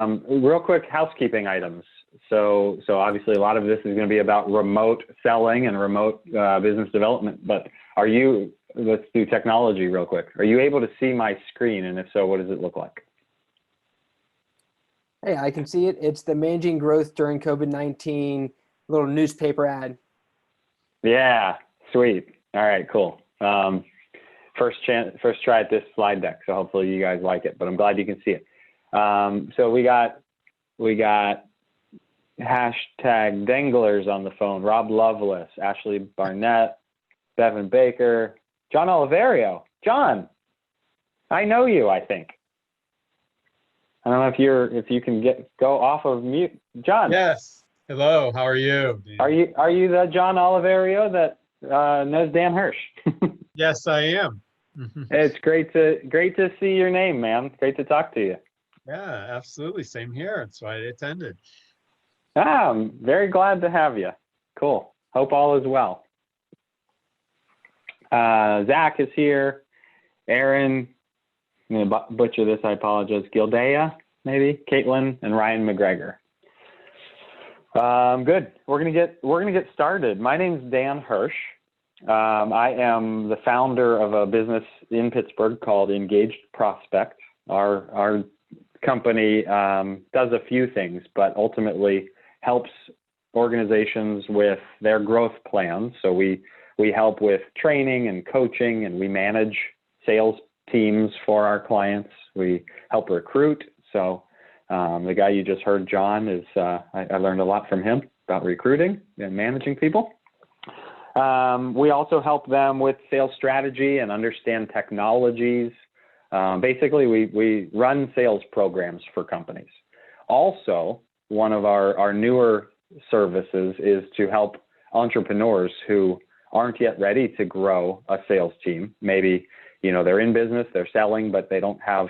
Real quick housekeeping items. So obviously a lot of this is going to be about remote selling and remote business development, but let's do technology real quick. Are you able to see my screen? And if so, what does it look like? Hey, I can see it. It's the Managing Growth During COVID-19 little newspaper ad. Yeah, sweet. All right, cool. First try at this slide deck, so hopefully you guys like it, but I'm glad you can see it. So we got hashtag Danglers on the phone, Rob Lovelace, Ashley Barnett, Bevan Baker, John Oliverio. John, I know you, I think. I don't know if you can go off of mute. John. Yes. Hello, how are you? Dan? Are you the John Oliverio that knows Dan Hirsch? Yes, I am. It's great to see your name, man. Great to talk to you. Yeah, absolutely. Same here. That's why I attended. I'm very glad to have you. Cool. Hope all is well. Zach is here. Aaron, I'm going to butcher this, I apologize. Gildea, maybe. Caitlin and Ryan McGregor. Good. We're gonna get started. My name's Dan Hirsch. I am the founder of a business in Pittsburgh called Engaged Prospect. Our company does a few things, but ultimately helps organizations with their growth plans. So we help with training and coaching, and we manage sales teams for our clients. We help recruit. So the guy you just heard, John, is I learned a lot from him about recruiting and managing people. We also help them with sales strategy and understand technologies. Basically, we run sales programs for companies. Also, one of our newer services is to help entrepreneurs who aren't yet ready to grow a sales team. Maybe, they're in business, they're selling, but they don't have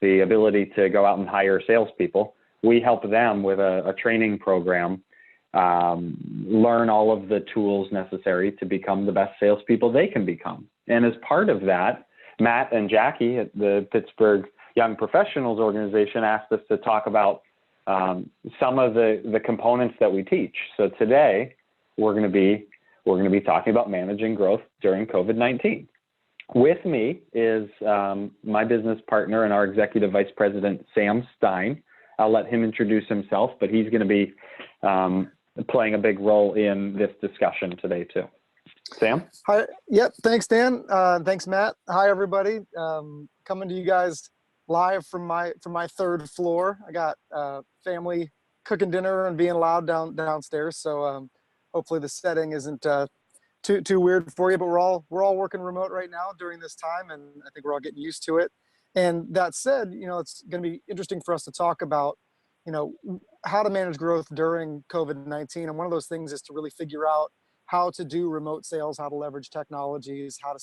the ability to go out and hire salespeople. We help them with a training program, learn all of the tools necessary to become the best salespeople they can become. And as part of that, Matt and Jackie at the Pittsburgh Young Professionals Organization asked us to talk about some of the components that we teach. So today we're going to be talking about managing growth during COVID-19. With me is my business partner and our executive vice president, Sam Stein. I'll let him introduce himself, but he's going to be playing a big role in this discussion today too. Sam? Hi. Yep. Thanks, Dan. Thanks, Matt. Hi, everybody. Coming to you guys live from my third floor. I got family cooking dinner and being loud downstairs. So hopefully the setting isn't too weird for you. But we're all working remote right now during this time, and I think we're all getting used to it. And that said, it's going to be interesting for us to talk about, how to manage growth during COVID-19. And one of those things is to really figure out how to do remote sales, how to leverage technologies, how to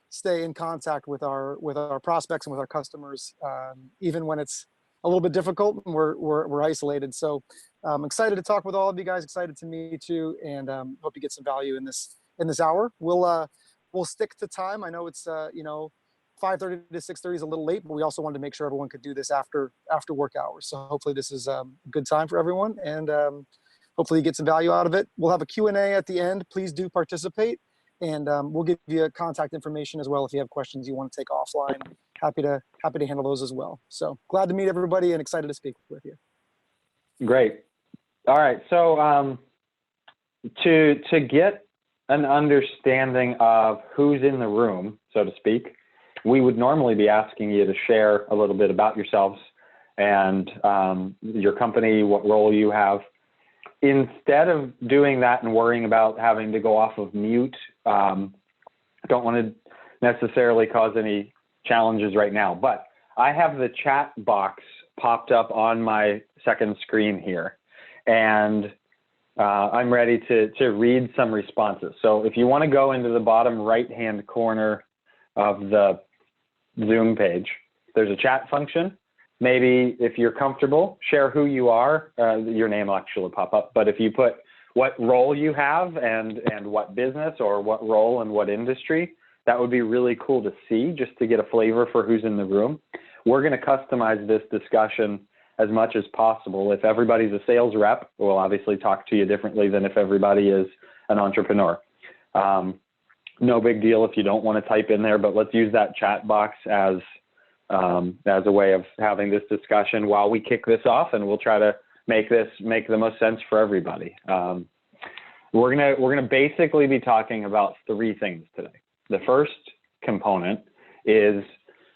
stay in contact with our prospects and with our customers, even when it's a little bit difficult and we're isolated. So I'm excited to talk with all of you guys, excited to meet you, and hope you get some value in this hour. We'll stick to time. I know it's 5:30 to 6:30 is a little late, but we also wanted to make sure everyone could do this after work hours. So hopefully this is a good time for everyone, and hopefully you get some value out of it. We'll have a Q&A at the end. Please do participate, and we'll give you contact information as well if you have questions you want to take offline. Happy to handle those as well. So glad to meet everybody and excited to speak with you. Great. All right. So to get an understanding of who's in the room, so to speak, we would normally be asking you to share a little bit about yourselves and your company, what role you have. Instead of doing that and worrying about having to go off of mute, don't want to necessarily cause any challenges right now, but I have the chat box popped up on my second screen here, and I'm ready to read some responses. So if you want to go into the bottom right-hand corner of the Zoom page, there's a chat function. Maybe if you're comfortable, share who you are. Your name will actually pop up. But if you put what role you have and what business or what role and what industry, that would be really cool to see, just to get a flavor for who's in the room. We're going to customize this discussion as much as possible. If everybody's a sales rep, we'll obviously talk to you differently than if everybody is an entrepreneur. No big deal if you don't want to type in there, but let's use that chat box as a way of having this discussion while we kick this off, and we'll try to make the most sense for everybody. We're gonna basically be talking about three things today. The first component is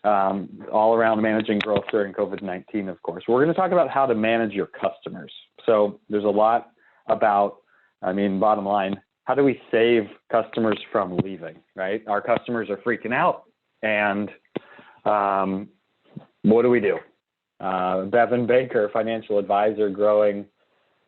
all around managing growth during COVID-19, of course. We're going to talk about how to manage your customers. So there's a lot about, bottom line, how do we save customers from leaving, right? Our customers are freaking out, and what do we do? Bevan Baker, financial advisor, growing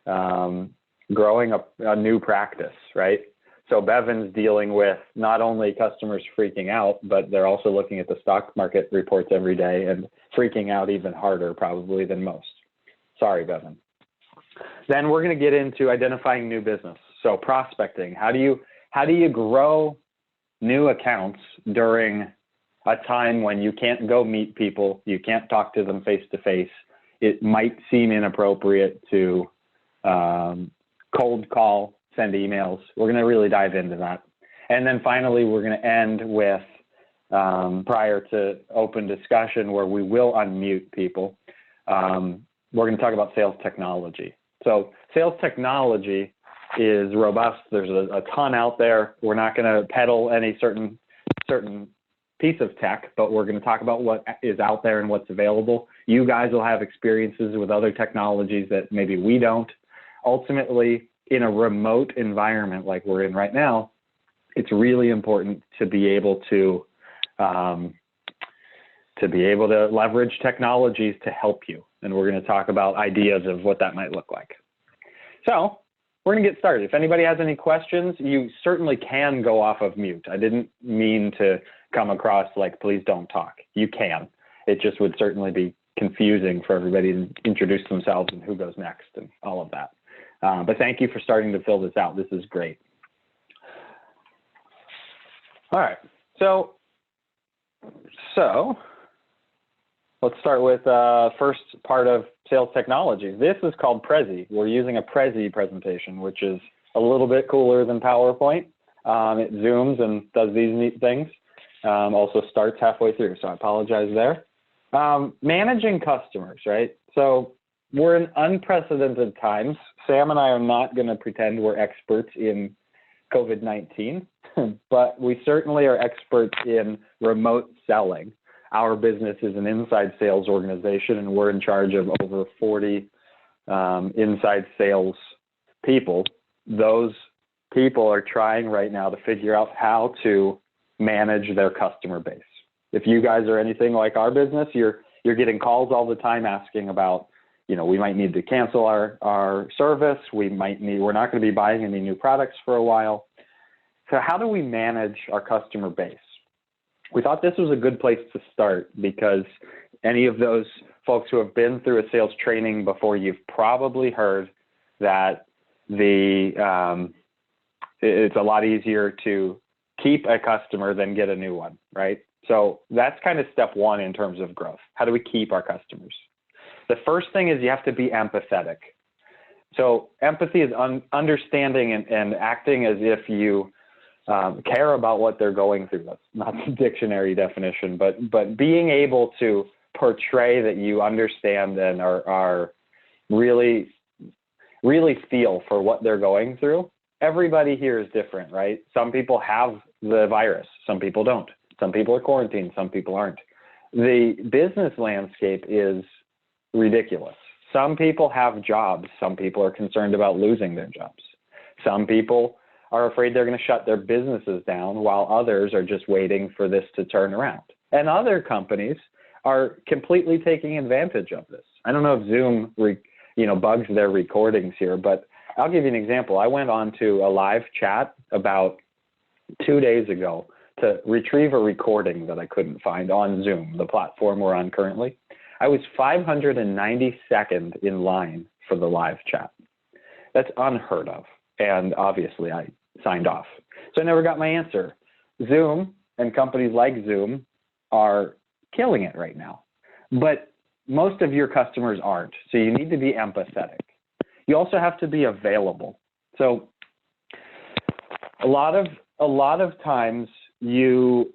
a new practice, right? So Bevan's dealing with not only customers freaking out, but they're also looking at the stock market reports every day and freaking out even harder probably than most. Sorry, Bevan. Then we're going to get into identifying new business. So prospecting, how do you grow new accounts during a time when you can't go meet people, you can't talk to them face to face? It might seem inappropriate to cold call, send emails. We're going to really dive into that. And then finally, we're going to end with, prior to open discussion where we will unmute people, we're going to talk about sales technology. So sales technology is robust. There's a ton out there. We're not going to peddle any certain piece of tech, but we're going to talk about what is out there and what's available. You guys will have experiences with other technologies that maybe we don't. Ultimately, in a remote environment like we're in right now, it's really important to be able to leverage technologies to help you. And we're going to talk about ideas of what that might look like. So we're going to get started. If anybody has any questions, you certainly can go off of mute. I didn't mean to come across like, please don't talk. You can. It just would certainly be confusing for everybody to introduce themselves and who goes next and all of that. But thank you for starting to fill this out. This is great. All right. So let's start with first part of sales technology. This is called Prezi. We're using a Prezi presentation, which is a little bit cooler than PowerPoint. It zooms and does these neat things. Also starts halfway through, so I apologize there. Managing customers, right? So we're in unprecedented times. Sam and I are not going to pretend we're experts in COVID-19, but we certainly are experts in remote selling. Our business is an inside sales organization, and we're in charge of over 40 inside sales people. Those people are trying right now to figure out how to manage their customer base. If you guys are anything like our business, you're getting calls all the time asking about, we might need to cancel our service. We're not going to be buying any new products for a while. So how do we manage our customer base? We thought this was a good place to start because any of those folks who have been through a sales training before, you've probably heard that it's a lot easier to keep a customer than get a new one, right? So that's kind of step one in terms of growth. How do we keep our customers? The first thing is you have to be empathetic. So empathy is understanding and acting as if you care about what they're going through. That's not the dictionary definition, but being able to portray that you understand and are really feel for what they're going through. Everybody here is different, right? Some people have the virus, some people don't. Some people are quarantined, some people aren't. The business landscape is ridiculous. Some people have jobs. Some people are concerned about losing their jobs. Some people are afraid they're going to shut their businesses down, while others are just waiting for this to turn around. And other companies are completely taking advantage of this. I don't know if Zoom bugs their recordings here, but I'll give you an example. I went on to a live chat about 2 days ago to retrieve a recording that I couldn't find on Zoom, the platform we're on currently. I was 592nd in line for the live chat. That's unheard of. And obviously I signed off. So I never got my answer. Zoom and companies like Zoom are killing it right now. But most of your customers aren't. So you need to be empathetic. You also have to be available. So a lot of times you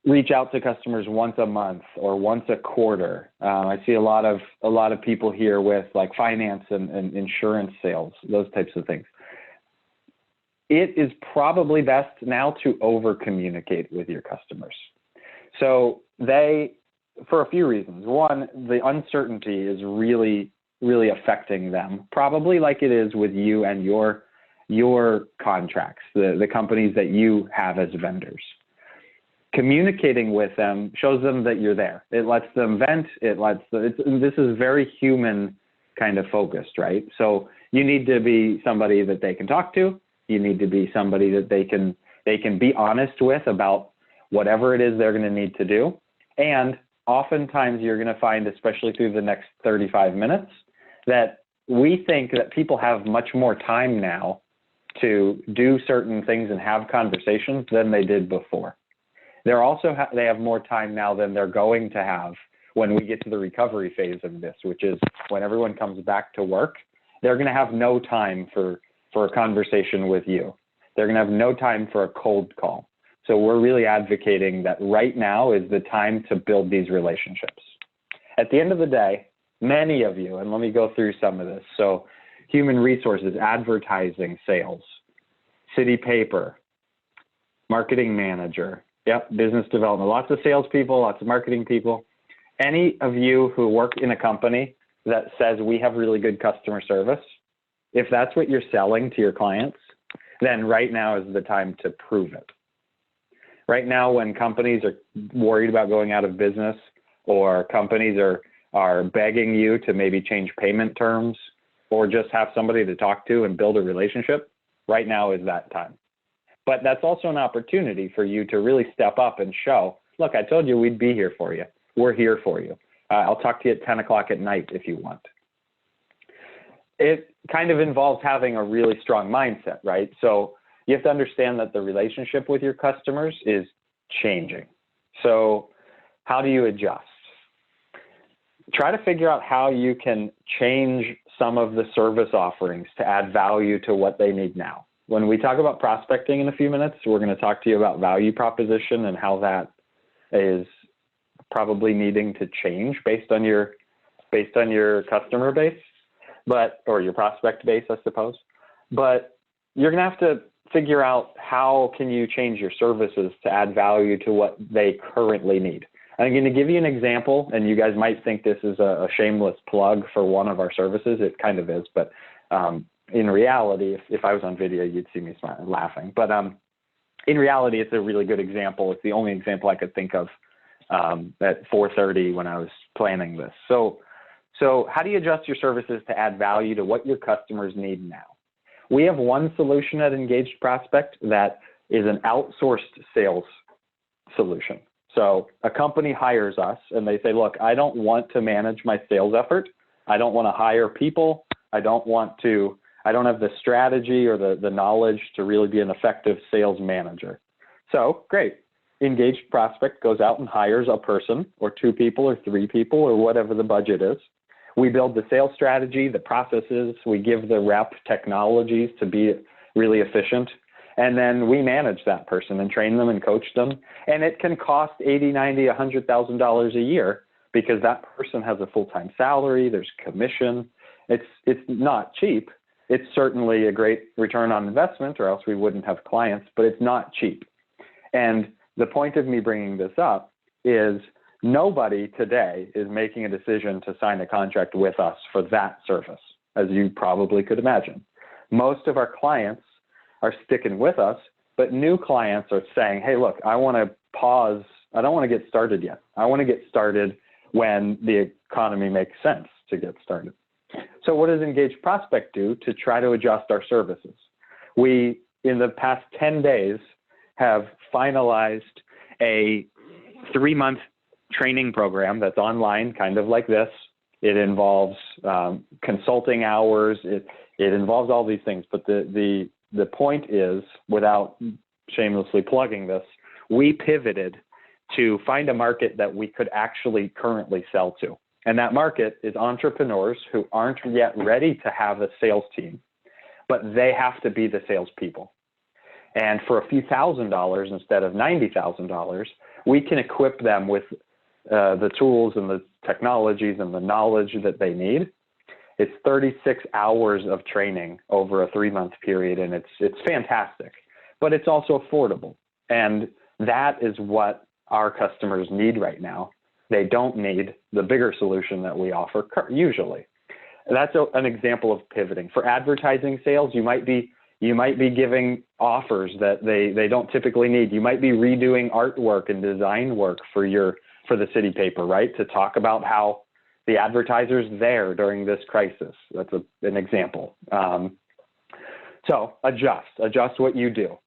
reach out to customers once a month or once a quarter. I see a lot of people here with like finance and insurance sales, those types of things. It is probably best now to over communicate with your customers. So for a few reasons. One, the uncertainty is really, really affecting them, probably like it is with you and your contracts, the companies that you have as vendors. Communicating with them shows them that you're there. It lets them vent. This is very human kind of focused, right? So you need to be somebody that they can talk to. You need to be somebody that they can be honest with about whatever it is they're going to need to do. And oftentimes you're going to find, especially through the next 35 minutes, that we think that people have much more time now to do certain things and have conversations than they did before. They have more time now than they're going to have when we get to the recovery phase of this, which is when everyone comes back to work. They're going to have no time for a conversation with you. They're going to have no time for a cold call. So we're really advocating that right now is the time to build these relationships. At the end of the day, many of you, and let me go through some of this. So human resources, advertising, sales, city paper, marketing manager, business development, lots of salespeople, lots of marketing people. Any of you who work in a company that says we have really good customer service, if that's what you're selling to your clients, then right now is the time to prove it. Right now, when companies are worried about going out of business, or companies are begging you to maybe change payment terms or just have somebody to talk to and build a relationship, right now is that time. But that's also an opportunity for you to really step up and show, look, I told you we'd be here for you. We're here for you. I'll talk to you at 10 o'clock at night if you want. It kind of involves having a really strong mindset, right? So you have to understand that the relationship with your customers is changing. So how do you adjust? Try to figure out how you can change some of the service offerings to add value to what they need now. When we talk about prospecting in a few minutes, we're going to talk to you about value proposition and how that is probably needing to change based on your customer base, or your prospect base, I suppose. But you're going to have to figure out how can you change your services to add value to what they currently need. I'm going to give you an example, and you guys might think this is a shameless plug for one of our services. It kind of is, but in reality, if I was on video, you'd see me smiling, laughing. But in reality, it's a really good example. It's the only example I could think of at 4:30 when I was planning this. So how do you adjust your services to add value to what your customers need now? We have one solution at Engaged Prospect that is an outsourced sales solution. So a company hires us and they say, look, I don't want to manage my sales effort. I don't want to hire people. I don't have the strategy or the knowledge to really be an effective sales manager. So great. Engaged Prospect goes out and hires a person or 2 people or 3 people or whatever the budget is. We build the sales strategy, the processes. We give the rep technologies to be really efficient. And then we manage that person and train them and coach them. And it can cost $80,000, $90,000, $100,000 a year because that person has a full-time salary. There's commission. It's not cheap. It's certainly a great return on investment, or else we wouldn't have clients, but it's not cheap. And the point of me bringing this up is nobody today is making a decision to sign a contract with us for that service, as you probably could imagine. Most of our clients are sticking with us, but new clients are saying, hey, look, I want to pause. I don't want to get started yet. I want to get started when the economy makes sense to get started. So what does Engaged Prospect do to try to adjust our services? We, in the past 10 days, have finalized a 3-month training program that's online, kind of like this. It involves consulting hours. It involves all these things. But the point is, without shamelessly plugging this, we pivoted to find a market that we could actually currently sell to. And that market is entrepreneurs who aren't yet ready to have a sales team, but they have to be the salespeople. And for a few $1,000s instead of $90,000, we can equip them with the tools and the technologies and the knowledge that they need. It's 36 hours of training over a 3-month period, and it's fantastic, but it's also affordable. And that is what our customers need right now. They don't need the bigger solution that we offer usually. That's an example of pivoting. For advertising sales, you might be giving offers that they don't typically need. You might be redoing artwork and design work for the city paper, right? To talk about how the advertiser's there during this crisis. That's an example. So adjust what you do.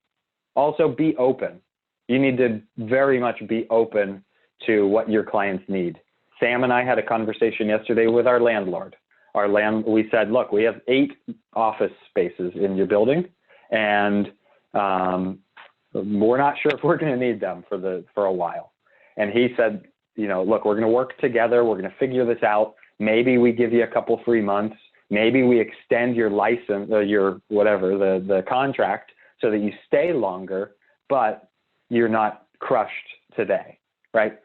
Also be open. You need to very much be open to what your clients need. Sam and I had a conversation yesterday with our landlord. We said, look, we have 8 office spaces in your building, and we're not sure if we're going to need them for a while. And he said, look, we're going to work together. We're going to figure this out. Maybe we give you a couple free months. Maybe we extend your license, the contract, so that you stay longer, but you're not crushed today, right?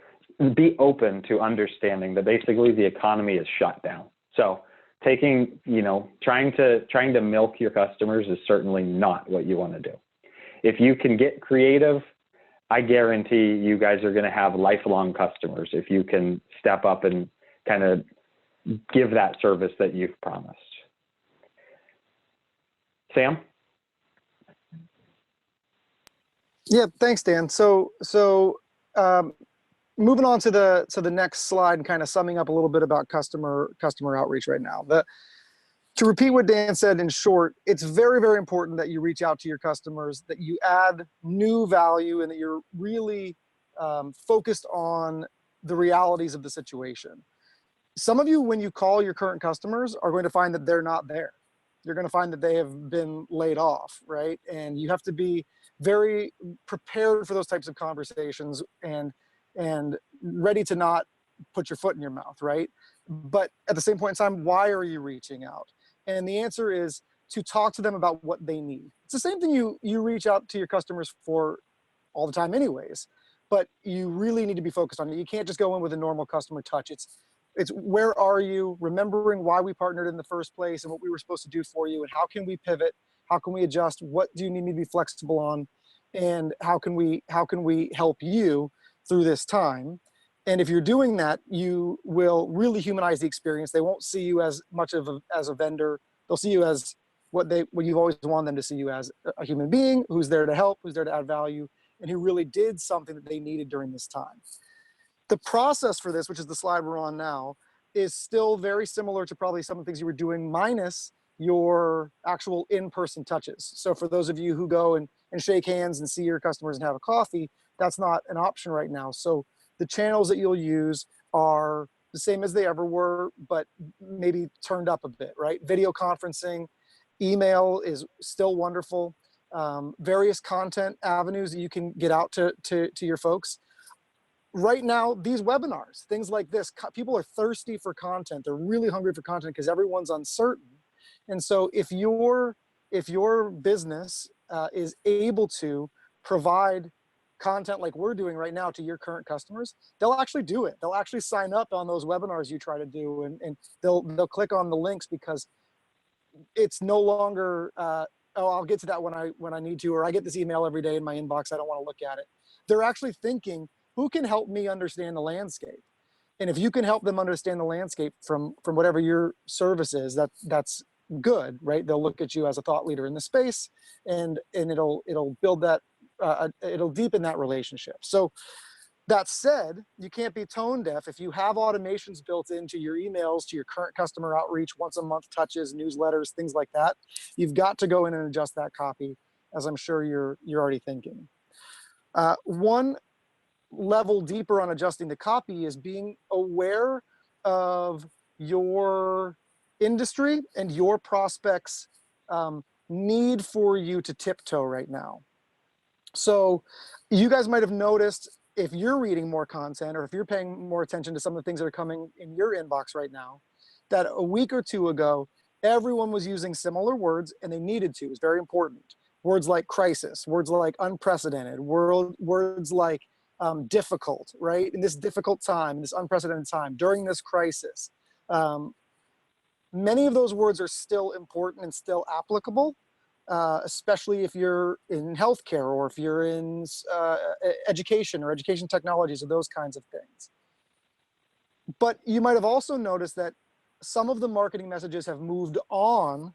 Be open to understanding that basically the economy is shut down. So trying to milk your customers is certainly not what you want to do. If you can get creative, I guarantee you guys are going to have lifelong customers if you can step up and kind of give that service that you've promised. Sam? Yeah, thanks, Dan. So moving on to the next slide and kind of summing up a little bit about customer outreach right now. To repeat what Dan said in short, it's very, very important that you reach out to your customers, that you add new value, and that you're really focused on the realities of the situation. Some of you, when you call your current customers, are going to find that they're not there. You're going to find that they have been laid off, right? And you have to be very prepared for those types of conversations and ready to not put your foot in your mouth, right? But at the same point in time, why are you reaching out? And the answer is to talk to them about what they need. It's the same thing you reach out to your customers for all the time anyways, but you really need to be focused on it. You can't just go in with a normal customer touch. It's where are you, remembering why we partnered in the first place and what we were supposed to do for you, and how can we pivot? How can we adjust? What do you need me to be flexible on? And how can we help you through this time? And if you're doing that, you will really humanize the experience. They won't see you as much of a vendor. They'll see you as what you've always wanted them to see you as, a human being who's there to help, who's there to add value, and who really did something that they needed during this time. The process for this, which is the slide we're on now, is still very similar to probably some of the things you were doing, minus your actual in-person touches. So for those of you who go and shake hands and see your customers and have a coffee, that's not an option right now. So the channels that you'll use are the same as they ever were, but maybe turned up a bit, right? Video conferencing, email is still wonderful. Various content avenues that you can get out to your folks. Right now, these webinars, things like this, people are thirsty for content. They're really hungry for content because everyone's uncertain. And so if your business is able to provide content like we're doing right now to your current customers, they'll actually do it. They'll actually sign up on those webinars you try to do, and they'll click on the links, because it's no longer, oh, I'll get to that when I need to, or I get this email every day in my inbox, I don't want to look at it. They're actually thinking, who can help me understand the landscape? And if you can help them understand the landscape from whatever your service is, that's good, right? They'll look at you as a thought leader in the space, and it'll build that, it'll deepen that relationship. So that said, you can't be tone deaf. If you have automations built into your emails, to your current customer outreach, once a month touches, newsletters, things like that, you've got to go in and adjust that copy, as I'm sure you're already thinking. One level deeper on adjusting the copy is being aware of your industry and your prospects' need for you to tiptoe right now. So you guys might have noticed if you're reading more content or if you're paying more attention to some of the things that are coming in your inbox right now, that a week or two ago, everyone was using similar words and they needed to. It's very important. Words like crisis, words like unprecedented, words like difficult, right? In this difficult time, in this unprecedented time, during this crisis. Many of those words are still important and still applicable, especially if you're in healthcare or if you're in education or education technologies or those kinds of things. But you might have also noticed that some of the marketing messages have moved on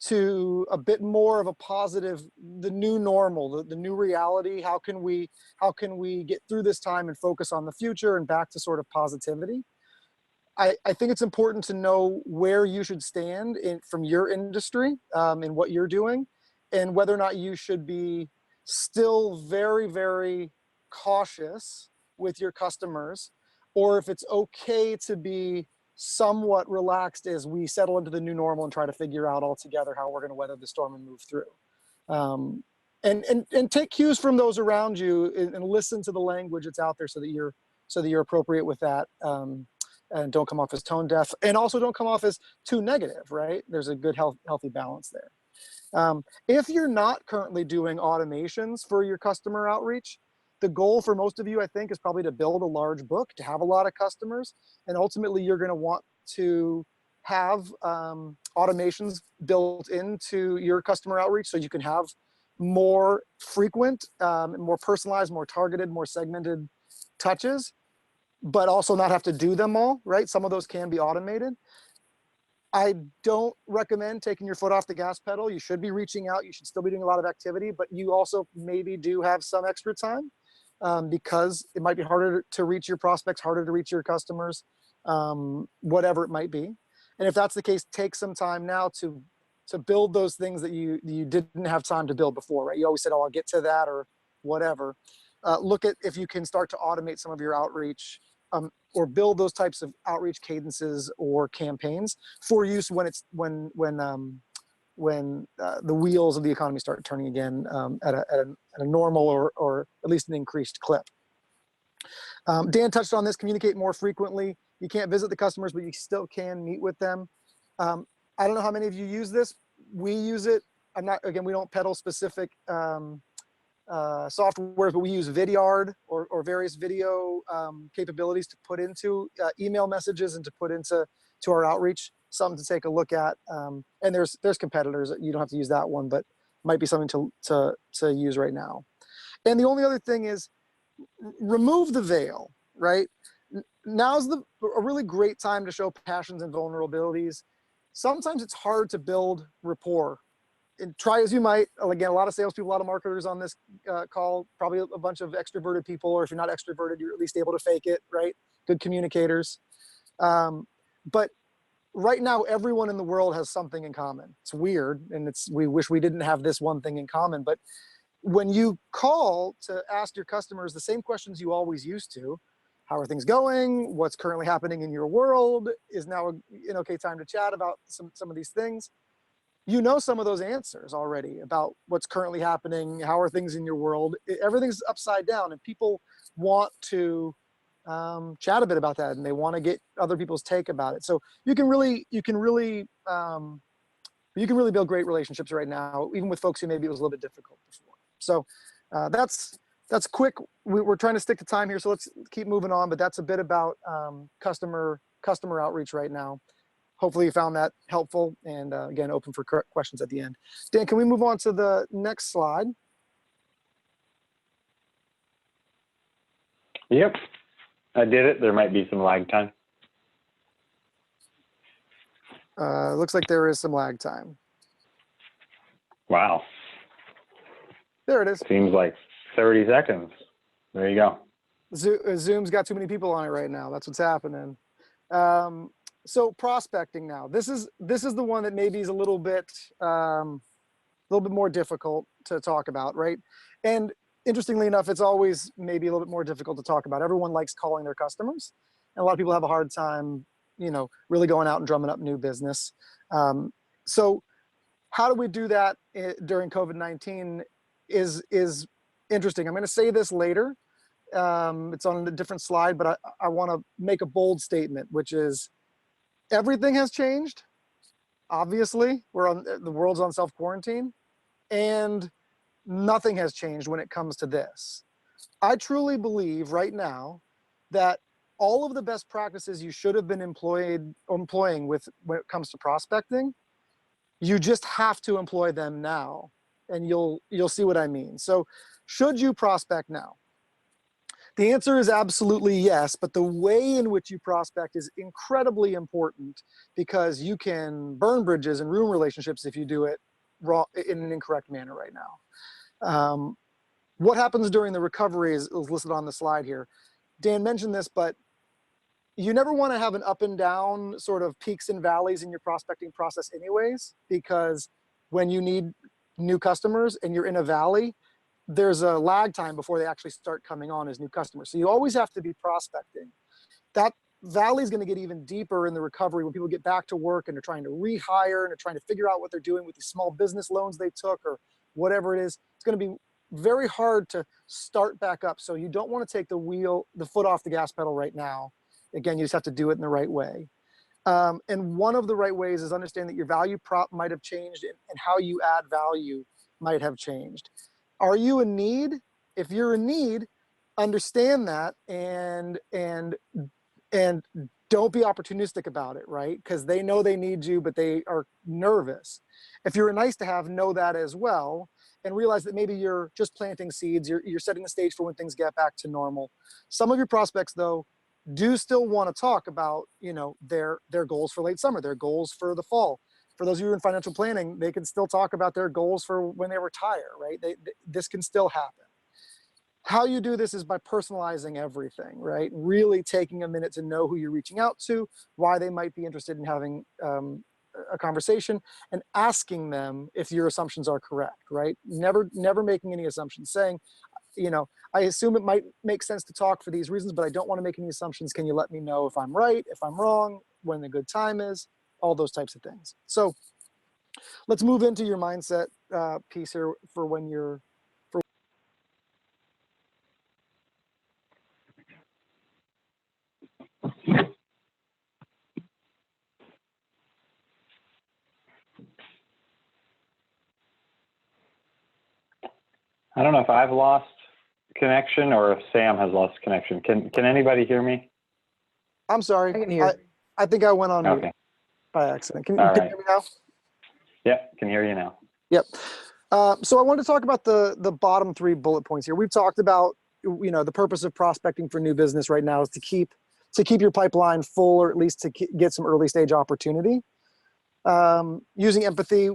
to a bit more of a positive, the new normal, the new reality. How can we get through this time and focus on the future and back to sort of positivity? I think it's important to know where you should stand from your industry and what you're doing, and whether or not you should be still very, very cautious with your customers, or if it's okay to be somewhat relaxed as we settle into the new normal and try to figure out all together how we're going to weather the storm and move through. And take cues from those around you and listen to the language that's out there so that you're appropriate with that, and don't come off as tone deaf, and also don't come off as too negative, right? There's a good healthy balance there. If you're not currently doing automations for your customer outreach, the goal for most of you, I think, is probably to build a large book, to have a lot of customers, and ultimately you're going to want to have automations built into your customer outreach so you can have more frequent, more personalized, more targeted, more segmented touches, but also not have to do them all, right? Some of those can be automated. I don't recommend taking your foot off the gas pedal. You should be reaching out. You should still be doing a lot of activity, but you also maybe do have some extra time. Because it might be harder to reach your prospects, harder to reach your customers, whatever it might be. And if that's the case, take some time now to build those things that you didn't have time to build before, right? You always said, oh, I'll get to that or whatever. Look at if you can start to automate some of your outreach, or build those types of outreach cadences or campaigns for use when the wheels of the economy start turning again at a normal or at least an increased clip. Dan touched on this: communicate more frequently. You can't visit the customers, but you still can meet with them. I don't know how many of you use this. We use it. We don't peddle specific softwares, but we use Vidyard or various video capabilities to put into email messages and to put into our outreach. Something to take a look at. And there's competitors. You don't have to use that one, but might be something to use right now. And the only other thing is remove the veil, right? Now's a really great time to show passions and vulnerabilities. Sometimes it's hard to build rapport. And try as you might, again, a lot of salespeople, a lot of marketers on this call, probably a bunch of extroverted people, or if you're not extroverted, you're at least able to fake it, right? Good communicators. But right now, everyone in the world has something in common. It's weird, and we wish we didn't have this one thing in common. But when you call to ask your customers the same questions you always used to, how are things going? What's currently happening in your world? Is now an okay time to chat about some of these things? You know some of those answers already about what's currently happening. How are things in your world? Everything's upside down, and people want to chat a bit about that, and they want to get other people's take about it. So you can really build great relationships right now, even with folks who maybe it was a little bit difficult before. So that's quick. We're trying to stick to time here, so let's keep moving on. But that's a bit about customer outreach right now. Hopefully you found that helpful, and again, open for questions at the end. Dan, can we move on to the next slide? Yep, I did it. There might be some lag time. Looks like there is some lag time. Wow. There it is. Seems like 30 seconds. There you go. Zoom's got too many people on it right now. That's what's happening. So prospecting now. This is the one that maybe is a little bit more difficult to talk about, right? And interestingly enough, it's always maybe a little bit more difficult to talk about. Everyone likes calling their customers, and a lot of people have a hard time, really going out and drumming up new business. So how do we do that during COVID-19 is interesting. I'm going to say this later, It's on a different slide, but I want to make a bold statement, which is everything has changed. Obviously, the world's on self-quarantine, and nothing has changed when it comes to this. I truly believe right now that all of the best practices you should have been employing with when it comes to prospecting, you just have to employ them now, and you'll see what I mean. So, should you prospect now? The answer is absolutely yes, but the way in which you prospect is incredibly important because you can burn bridges and ruin relationships if you do it wrong in an incorrect manner right now. What happens during the recovery is listed on the slide here. Dan mentioned this, but you never want to have an up and down sort of peaks and valleys in your prospecting process anyways, because when you need new customers and you're in a valley, there's a lag time before they actually start coming on as new customers. So you always have to be prospecting. That valley is going to get even deeper in the recovery when people get back to work and they're trying to rehire and they're trying to figure out what they're doing with these small business loans they took or whatever it is. It's going to be very hard to start back up. So you don't want to take the foot off the gas pedal right now. Again, you just have to do it in the right way. And one of the right ways is understand that your value prop might have changed and how you add value might have changed. Are you in need? If you're in need, understand that and don't be opportunistic about it, right? Because they know they need you, but they are nervous. If you're a nice to have, know that as well, and realize that maybe you're just planting seeds. You're setting the stage for when things get back to normal. Some of your prospects, though, do still want to talk about, their goals for late summer, their goals for the fall. For those of you in financial planning, they can still talk about their goals for when they retire, right? This can still happen. How you do this is by personalizing everything, right? Really taking a minute to know who you're reaching out to, why they might be interested in having a conversation, and asking them if your assumptions are correct, right? Never making any assumptions, saying, I assume it might make sense to talk for these reasons, but I don't want to make any assumptions. Can you let me know if I'm right, if I'm wrong, when the good time is, all those types of things. So let's move into your mindset piece here for when you're, I don't know if I've lost connection or if Sam has lost connection. Can anybody hear me? I'm sorry. I can hear. I think I went on mute Okay. by accident. Can All you right. hear me now? Yep, can hear you now. Yep. So I wanted to talk about the bottom 3 bullet points here. We've talked about, the purpose of prospecting for new business right now is to keep your pipeline full, or at least to get some early stage opportunity. Using empathy,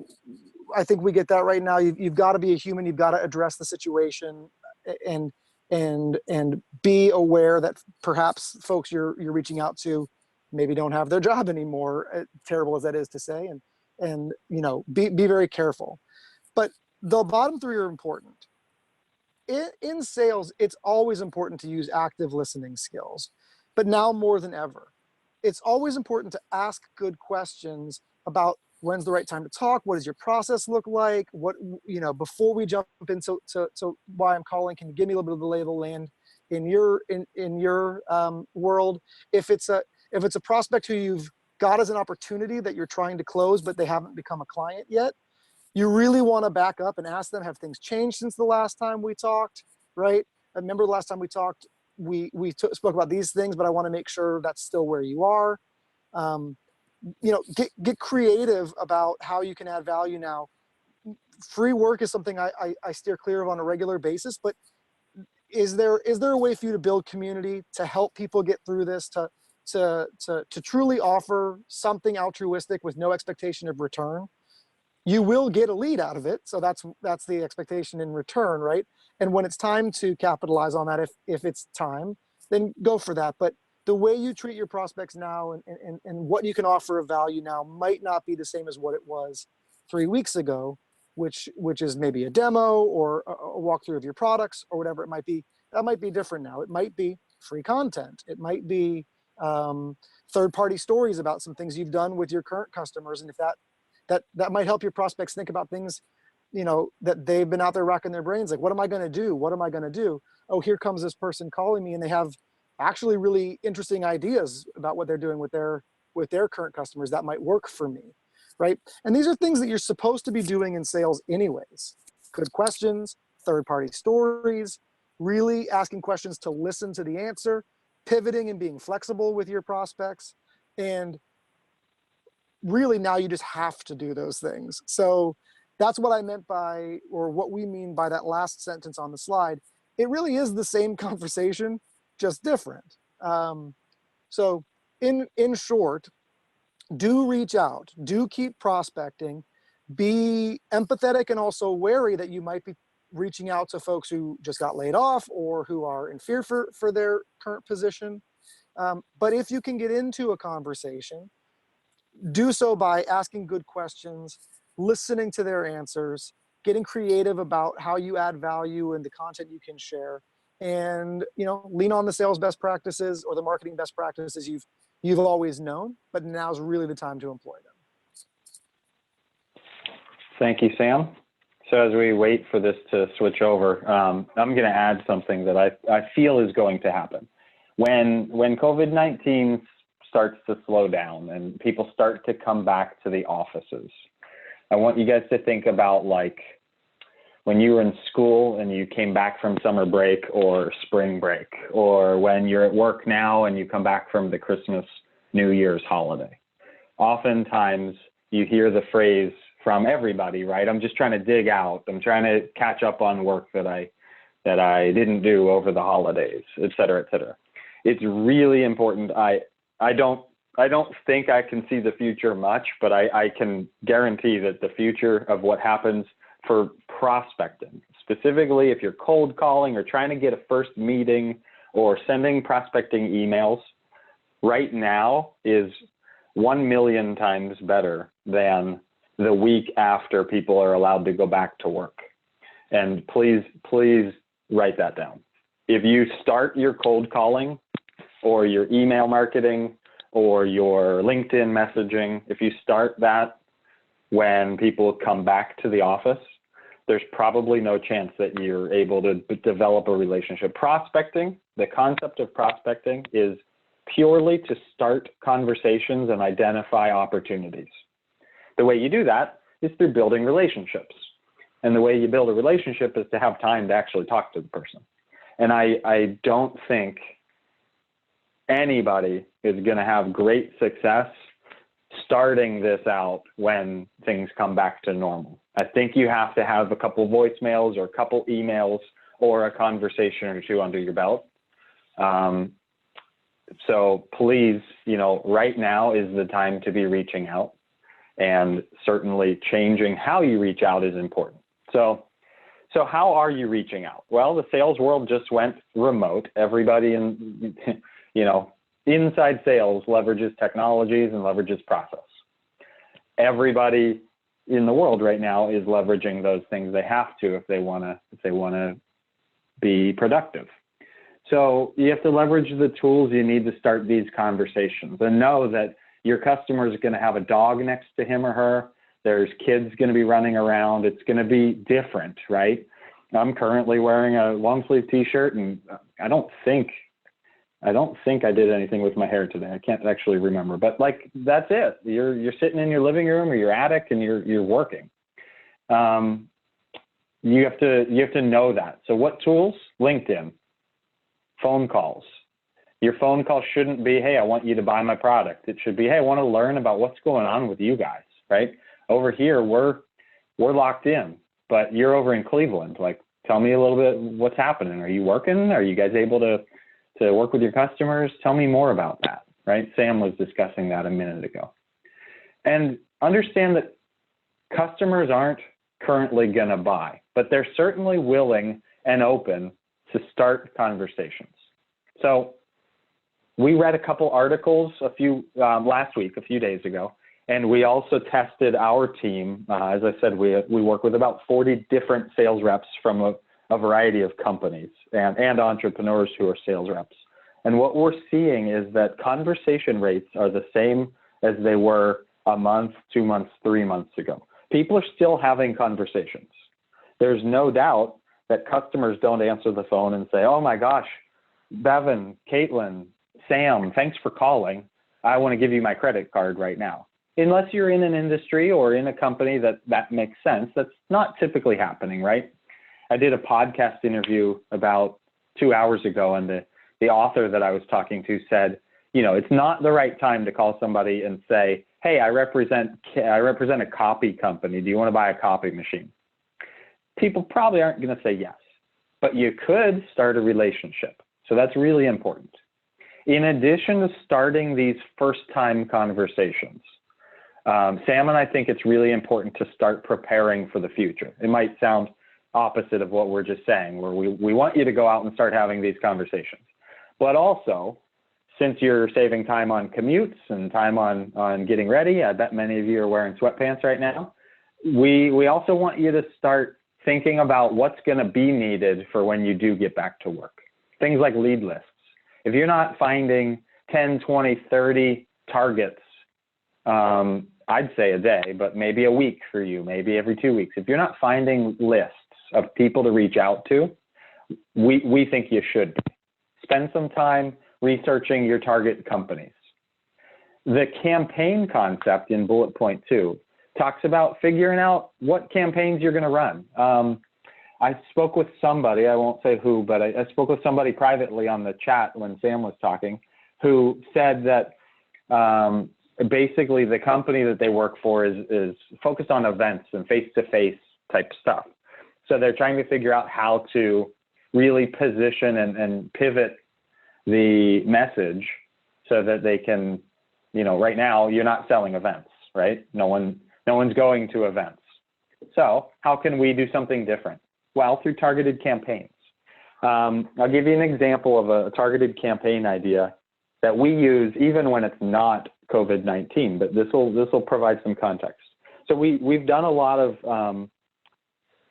I think we get that right now. You've got to be a human. You've got to address the situation and be aware that perhaps folks you're reaching out to maybe don't have their job anymore, terrible as that is to say, and be very careful. But the bottom 3 are important. In sales, it's always important to use active listening skills, but now more than ever, it's always important to ask good questions about when's the right time to talk, what does your process look like, what, before we jump into why I'm calling, can you give me a little bit of the lay of the land in your world? If it's a prospect who you've got as an opportunity that you're trying to close, but they haven't become a client yet, you really want to back up and ask them, have things changed since the last time we talked, right? I remember the last time we talked, we spoke about these things, but I want to make sure that's still where you are. Get creative about how you can add value now. Free work is something I steer clear of on a regular basis, but is there a way for you to build community, to help people get through this, to truly offer something altruistic with no expectation of return? You will get a lead out of it. So that's the expectation in return, right? And when it's time to capitalize on that, if it's time, then go for that. But the way you treat your prospects now and what you can offer of value now might not be the same as what it was 3 weeks ago, which is maybe a demo or a walkthrough of your products or whatever it might be. That might be different now. It might be free content. It might be third-party stories about some things you've done with your current customers. And if that might help your prospects think about things that they've been out there racking their brains. Like, what am I going to do? What am I going to do? Oh, here comes this person calling me, and they have actually really interesting ideas about what they're doing with their current customers that might work for me, right? And these are things that you're supposed to be doing in sales anyways. Good questions, third-party stories, really asking questions to listen to the answer, pivoting and being flexible with your prospects. And really now you just have to do those things. So that's what I meant by, or what we mean by that last sentence on the slide. It really is the same conversation, just different. So in short, do reach out, do keep prospecting, be empathetic and also wary that you might be reaching out to folks who just got laid off or who are in fear for their current position. But if you can get into a conversation, do so by asking good questions, listening to their answers, getting creative about how you add value and the content you can share, and lean on the sales best practices or the marketing best practices you've always known, but now's really the time to employ them. Thank you, Sam. So as we wait for this to switch over, I'm going to add something that I feel is going to happen. When COVID-19 starts to slow down and people start to come back to the offices, I want you guys to think about like when you were in school and you came back from summer break or spring break, or when you're at work now and you come back from the Christmas, New Year's holiday. Oftentimes you hear the phrase from everybody, right? I'm just trying to dig out. I'm trying to catch up on work that I didn't do over the holidays, et cetera, et cetera. It's really important. I don't think I can see the future much, but I can guarantee that the future of what happens for prospecting, specifically if you're cold calling or trying to get a first meeting or sending prospecting emails, right now is 1 million times better than the week after people are allowed to go back to work. And please write that down. If you start your cold calling or your email marketing or your LinkedIn messaging, if you start that when people come back to the office, there's probably no chance that you're able to develop a relationship. Prospecting, the concept of prospecting is purely to start conversations and identify opportunities. The way you do that is through building relationships. And the way you build a relationship is to have time to actually talk to the person. And I don't think anybody is going to have great success starting this out when things come back to normal. I think you have to have a couple voicemails or a couple emails or a conversation or two under your belt. So please, right now is the time to be reaching out, and certainly changing how you reach out is important. So how are you reaching out? Well, the sales world just went remote. Everybody in, inside sales leverages technologies and leverages process. Everybody in the world right now is leveraging those things. They have to if they want to be productive. So you have to leverage the tools you need to start these conversations, and know that your customer is going to have a dog next to him or her. There's kids going to be running around. It's going to be different, right? I'm currently wearing a long sleeve t-shirt, and I don't think I did anything with my hair today. I can't actually remember, but like, that's it. You're sitting in your living room or your attic and you're working. You have to know that. So what tools? LinkedIn, phone calls. Your phone call shouldn't be, hey, I want you to buy my product. It should be, hey, I want to learn about what's going on with you guys, right? Over here, we're locked in, but you're over in Cleveland. Like, tell me a little bit what's happening. Are you working? Are you guys able to work with your customers? Tell me more about that, right? Sam was discussing that a minute ago. And understand that customers aren't currently going to buy, but they're certainly willing and open to start conversations. So we read a couple articles last week, a few days ago, and we also tested our team. As I said, we work with about 40 different sales reps from a variety of companies and entrepreneurs who are sales reps. And what we're seeing is that conversation rates are the same as they were a month, 2 months, 3 months ago. People are still having conversations. There's no doubt that customers don't answer the phone and say, oh my gosh, Bevan, Caitlin, Sam, thanks for calling. I want to give you my credit card right now. Unless you're in an industry or in a company that makes sense, that's not typically happening, right? I did a podcast interview about 2 hours ago, and the author that I was talking to said, it's not the right time to call somebody and say, hey, I represent a copy company. Do you want to buy a copy machine? People probably aren't going to say yes, but you could start a relationship. So that's really important. In addition to starting these first-time conversations, Sam and I think it's really important to start preparing for the future. It might sound opposite of what we're just saying, where we want you to go out and start having these conversations. But also, since you're saving time on commutes and time on getting ready, I bet many of you are wearing sweatpants right now, we also want you to start thinking about what's going to be needed for when you do get back to work. Things like lead lists. If you're not finding 10, 20, 30 targets, I'd say a day, but maybe a week for you, maybe every 2 weeks. If you're not finding lists of people to reach out to, we think you should spend some time researching your target companies. The campaign concept in bullet point 2 talks about figuring out what campaigns you're going to run. I spoke with somebody, I won't say who, but I spoke with somebody privately on the chat when Sam was talking, who said that basically the company that they work for is focused on events and face-to-face type stuff. So they're trying to figure out how to really position and pivot the message so that they can, right now you're not selling events, right? No one's going to events. So how can we do something different? Well, through targeted campaigns. I'll give you an example of a targeted campaign idea that we use even when it's not COVID-19, but this will provide some context. So we've done a lot of,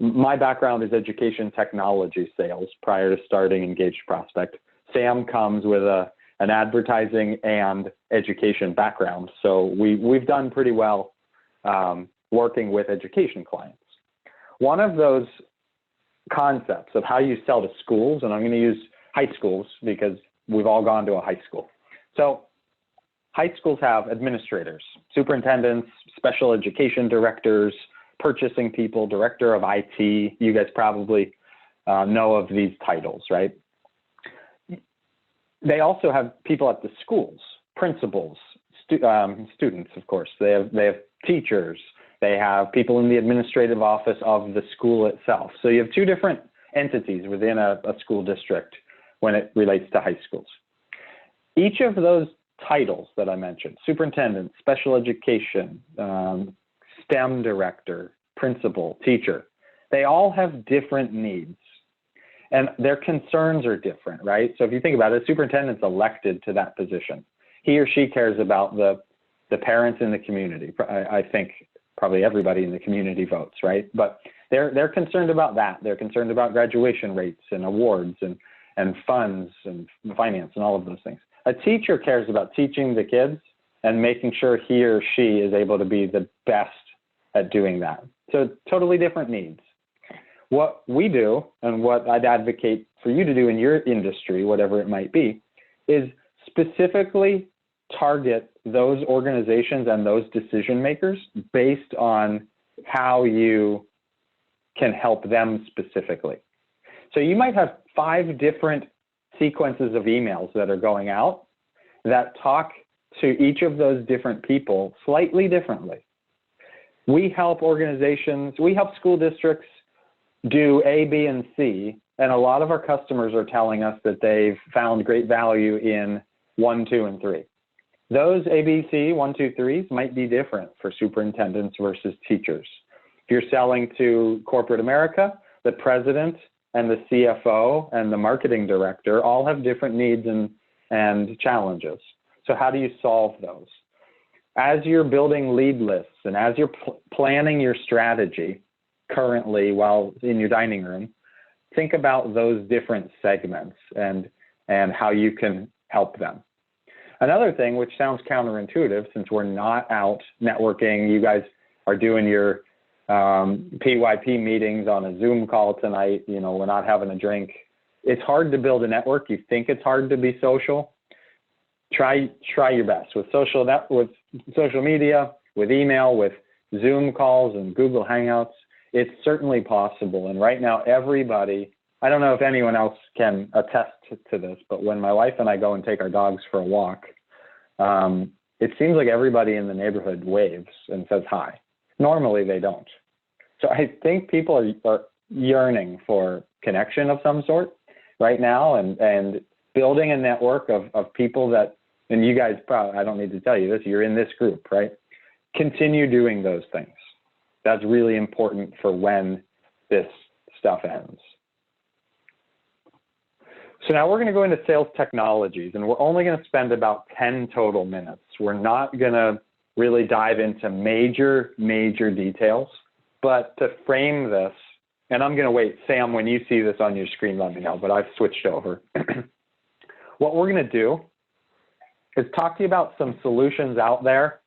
my background is education technology sales prior to starting Engaged Prospect. Sam comes with an advertising and education background. So we've done pretty well working with education clients. One of those concepts of how you sell to schools, and I'm going to use high schools because we've all gone to a high school. So high schools have administrators, superintendents, special education directors, purchasing people, director of IT. You guys probably know of these titles, right? They also have people at the schools, principals, students, of course. They have teachers. They have people in the administrative office of the school itself. So you have two different entities within a school district when it relates to high schools. Each of those titles that I mentioned, superintendent, special education, STEM director, principal, teacher, they all have different needs and their concerns are different, right? So if you think about it, the superintendent's elected to that position. He or she cares about the parents in the community. I think probably everybody in the community votes, right? But they're concerned about that. They're concerned about graduation rates and awards and funds and finance and all of those things. A teacher cares about teaching the kids and making sure he or she is able to be the best at doing that. So totally different needs. What we do and what I'd advocate for you to do in your industry, whatever it might be, is specifically target those organizations and those decision makers based on how you can help them specifically. So you might have 5 different sequences of emails that are going out that talk to each of those different people slightly differently. We help organizations, we help school districts do A, B, and C, and a lot of our customers are telling us that they've found great value in 1, 2, and 3. Those A, B, C, 1, 2, 3s might be different for superintendents versus teachers. If you're selling to corporate America, the president and the CFO and the marketing director all have different needs and challenges. So how do you solve those? As you're building lead lists and as you're planning your strategy currently while in your dining room, think about those different segments and how you can help them. Another thing, which sounds counterintuitive since we're not out networking, you guys are doing your PYP meetings on a Zoom call tonight. You know, we're not having a drink. It's hard to build a network. You think it's hard to be social. Try your best with with social media, with email, with Zoom calls and Google Hangouts. It's certainly possible. And right now, everybody, I don't know if anyone else can attest to this, but when my wife and I go and take our dogs for a walk, it seems like everybody in the neighborhood waves and says hi. Normally they don't. So I think people are yearning for connection of some sort right now, and building a network of people that, and you guys probably, I don't need to tell you this, you're in this group, right? Continue doing those things. That's really important for when this stuff ends. So now we're going to go into sales technologies, and we're only going to spend about 10 total minutes. We're not going to really dive into major details, but to frame this, and I'm going to wait, Sam, when you see this on your screen, let me know, but I've switched over. What we're going to do is talk to you about some solutions out there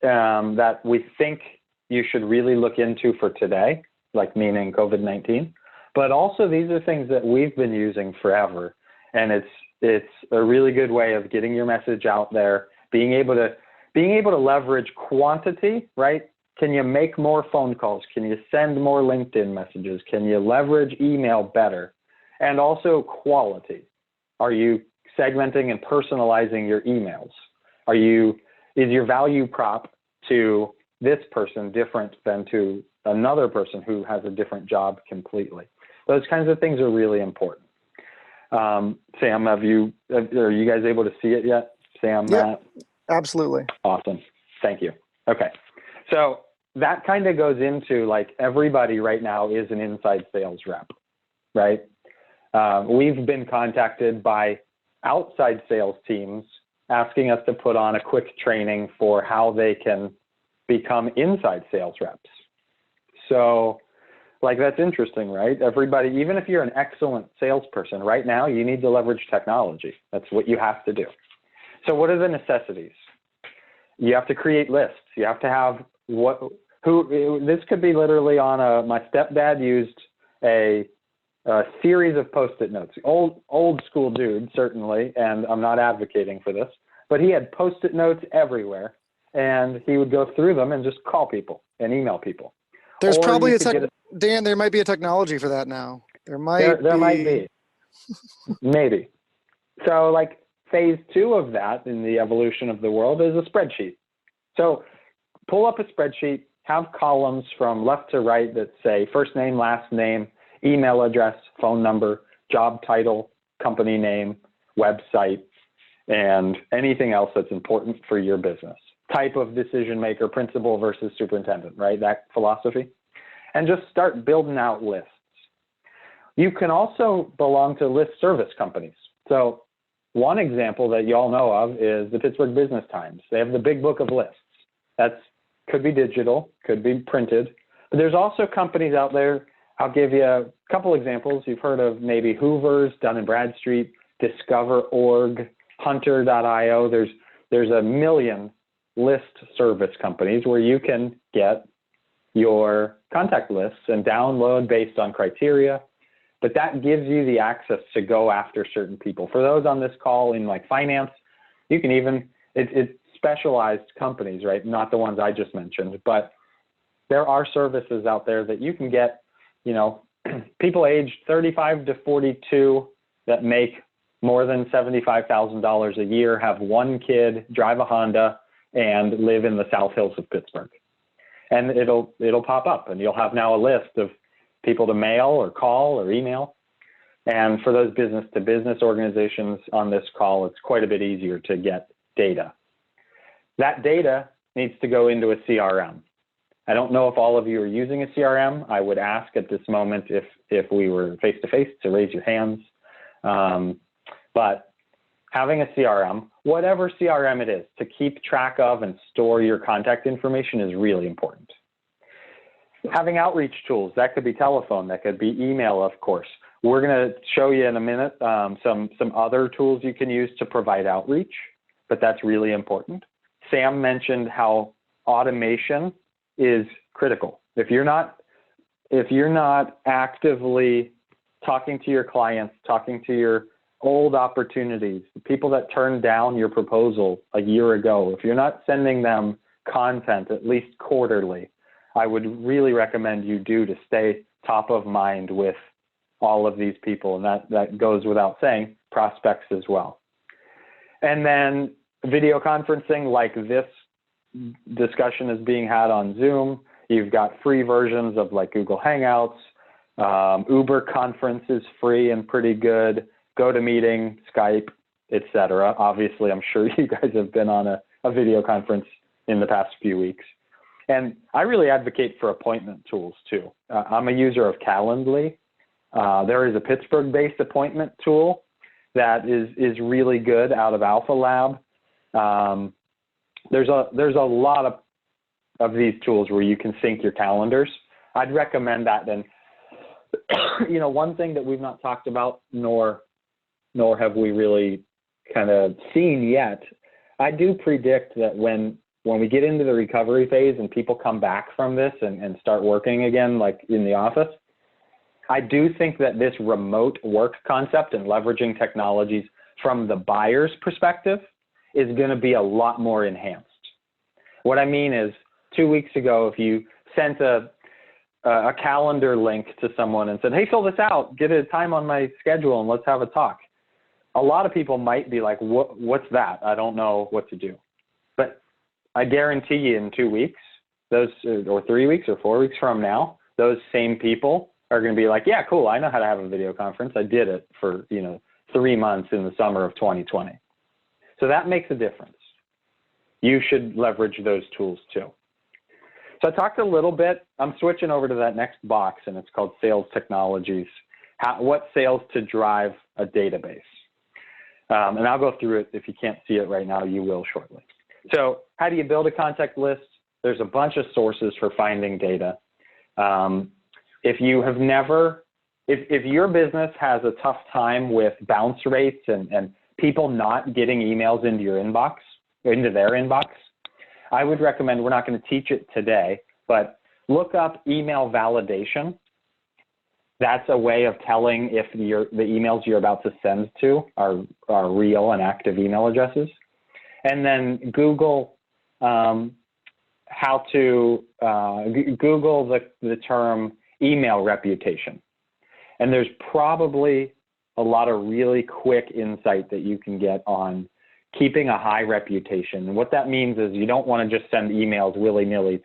that we think you should really look into for today, like meaning COVID-19, but also these are things that we've been using forever. And it's a really good way of getting your message out there, being able to leverage quantity, right? Can you make more phone calls? Can you send more LinkedIn messages? Can you leverage email better? And also quality. Are you segmenting and personalizing your emails? Is your value prop to this person different than to another person who has a different job completely? Those kinds of things are really important. Sam, are you guys able to see it yet? Sam, Yeah, Matt? absolutely. Awesome. Thank you. Okay. So that kind of goes into, like, everybody right now is an inside sales rep, right? We've been contacted by outside sales teams asking us to put on a quick training for how they can become inside sales reps. So, like, that's interesting, right? Everybody, even if you're an excellent salesperson, right now you need to leverage technology. That's what you have to do. So what are the necessities? You have to create lists. You have to have this could be literally on my stepdad used a series of Post-it notes. Old school dude, certainly, and I'm not advocating for this, but he had Post-it notes everywhere, and he would go through them and just call people and email people. There's Or probably Dan, there might be a technology for that now. There might be. Maybe. So, like, phase 2 of that in the evolution of the world is a spreadsheet. So pull up a spreadsheet, have columns from left to right that say first name, last name, email address, phone number, job title, company name, website, and anything else that's important for your business. Type of decision maker, principal versus superintendent, right? That philosophy. And just start building out lists. You can also belong to list service companies. So one example that you all know of is the Pittsburgh Business Times. They have the big book of lists. Could be digital, could be printed. But there's also companies out there. I'll give you a couple examples. You've heard of maybe Hoover's, Dun & Bradstreet, Discover.org, Hunter.io. There's a million list service companies where you can get your contact lists and download based on criteria, but that gives you the access to go after certain people. For those on this call in, like, finance, you can even, it's specialized companies, right? Not the ones I just mentioned, but there are services out there that you can get, you know, people aged 35 to 42 that make more than $75,000 a year, have one kid, drive a Honda, and live in the South Hills of Pittsburgh. And it'll pop up, and you'll have now a list of people to mail or call or email. And for those business-to-business organizations on this call, it's quite a bit easier to get data. That data needs to go into a CRM. I don't know if all of you are using a CRM. I would ask at this moment if we were face-to-face to raise your hands. But having a CRM, whatever CRM it is, to keep track of and store your contact information is really important. Having outreach tools, that could be telephone, that could be email, of course. We're going to show you in a minute some other tools you can use to provide outreach, but that's really important. Sam mentioned how automation is critical. If you're not actively talking to your clients, talking to your old opportunities, the people that turned down your proposal a year ago, if you're not sending them content at least quarterly, I would really recommend you do to stay top of mind with all of these people. And that goes without saying, prospects as well. And then video conferencing, like this discussion is being had on Zoom. You've got free versions of like Google Hangouts. Uber Conference is free and pretty good. GoToMeeting, Skype, etc. Obviously, I'm sure you guys have been on a video conference in the past few weeks. And I really advocate for appointment tools too. I'm a user of Calendly. There is a Pittsburgh-based appointment tool that is really good out of Alpha Lab. There's a lot of these tools where you can sync your calendars. I'd recommend that. And one thing that we've not talked about, nor have we really kind of seen yet, I do predict that when we get into the recovery phase and people come back from this and start working again, like in the office, I do think that this remote work concept and leveraging technologies from the buyer's perspective is going to be a lot more enhanced. What I mean is, 2 weeks ago, if you sent a calendar link to someone and said, hey, fill this out, get a time on my schedule and let's have a talk, a lot of people might be like, what's that? I don't know what to do. But I guarantee you in 2 weeks, or 3 weeks or 4 weeks from now, those same people are going to be like, yeah, cool, I know how to have a video conference. I did it for 3 months in the summer of 2020. So that makes a difference. You should leverage those tools too. So I talked a little bit. I'm switching over to that next box, and it's called Sales Technologies. What sales to drive a database? And I'll go through it. If you can't see it right now, you will shortly. So how do you build a contact list? There's a bunch of sources for finding data. If your business has a tough time with bounce rates and people not getting emails into your inbox, into their inbox, I would recommend, we're not going to teach it today, but look up email validation. That's a way of telling if the emails you're about to send to are real and active email addresses. And then Google Google the term email reputation. And there's probably a lot of really quick insight that you can get on keeping a high reputation. And what that means is you don't want to just send emails willy-nilly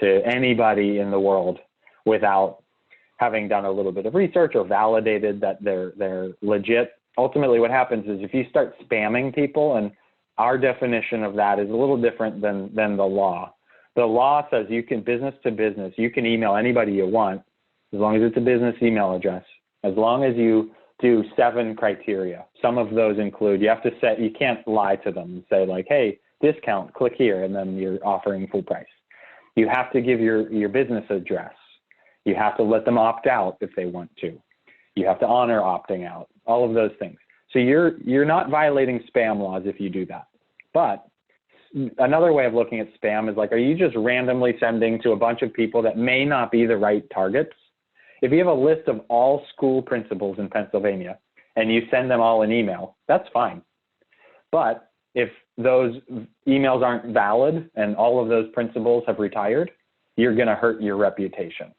to anybody in the world without having done a little bit of research or validated that they're legit. Ultimately, what happens is if you start spamming people, and our definition of that is a little different than the law. The law says you can, business to business, you can email anybody you want as long as it's a business email address, as long as you do 7 criteria. Some of those include, you can't lie to them and say like, hey, discount, click here, and then you're offering full price. You have to give your business address. You have to let them opt out if they want to. You have to honor opting out, all of those things. So you're not violating spam laws if you do that. But another way of looking at spam is like, are you just randomly sending to a bunch of people that may not be the right targets? If you have a list of all school principals in Pennsylvania and you send them all an email, that's fine. But if those emails aren't valid and all of those principals have retired, you're going to hurt your reputation.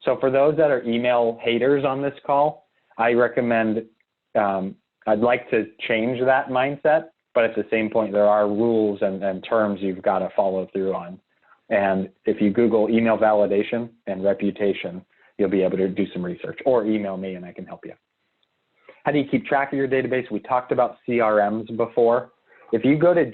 So for those that are email haters on this call, I recommend, I'd like to change that mindset, but at the same point, there are rules and terms you've got to follow through on. And if you Google email validation and reputation, you'll be able to do some research, or email me and I can help you. How do you keep track of your database? We talked about CRMs before. If you go to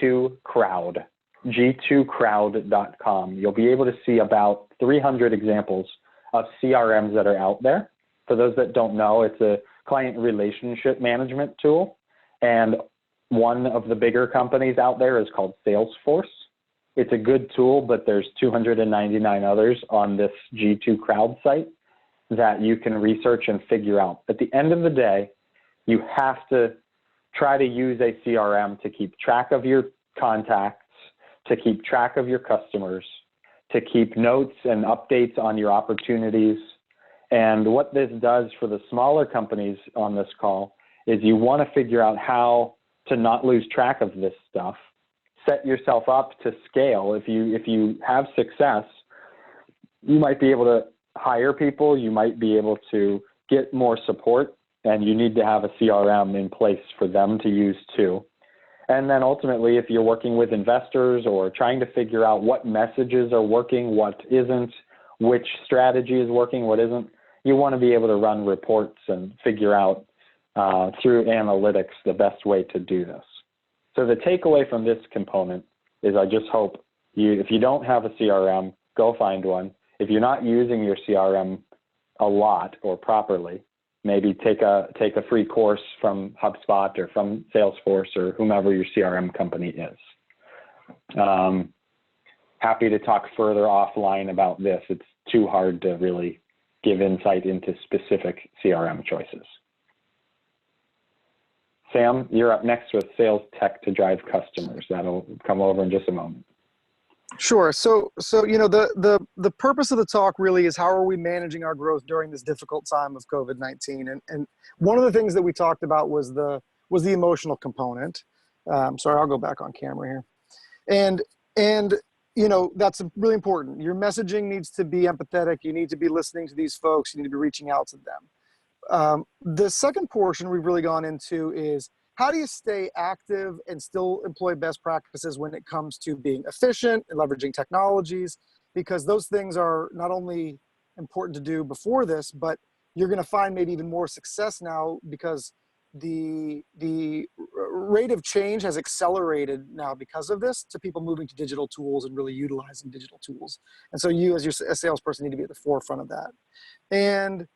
G2Crowd, g2crowd.com, you'll be able to see about 300 examples of CRMs that are out there. For those that don't know, it's a client relationship management tool. And one of the bigger companies out there is called Salesforce. It's a good tool, but there's 299 others on this G2 Crowd site that you can research and figure out. At the end of the day, you have to try to use a CRM to keep track of your contacts, to keep track of your customers, to keep notes and updates on your opportunities. And what this does for the smaller companies on this call is you want to figure out how to not lose track of this stuff. Set yourself up to scale. If you have success, you might be able to hire people, you might be able to get more support, and you need to have a CRM in place for them to use too. And then ultimately, if you're working with investors or trying to figure out what messages are working, what isn't, which strategy is working, what isn't, you want to be able to run reports and figure out through analytics the best way to do this. So the takeaway from this component is I just hope if you don't have a CRM, go find one. If you're not using your CRM a lot or properly, maybe take a free course from HubSpot or from Salesforce or whomever your CRM company is. Happy to talk further offline about this. It's too hard to really give insight into specific CRM choices. Sam, you're up next with sales tech to drive customers. That'll come over in just a moment. Sure. So the purpose of the talk really is how are we managing our growth during this difficult time of COVID-19? And one of the things that we talked about was the emotional component. Sorry, I'll go back on camera here. And that's really important. Your messaging needs to be empathetic. You need to be listening to these folks. You need to be reaching out to them. The second portion we've really gone into is how do you stay active and still employ best practices when it comes to being efficient and leveraging technologies? Because those things are not only important to do before this, but you're going to find maybe even more success now because the rate of change has accelerated now because of this to people moving to digital tools and really utilizing digital tools. And so you as a salesperson need to be at the forefront of that. And,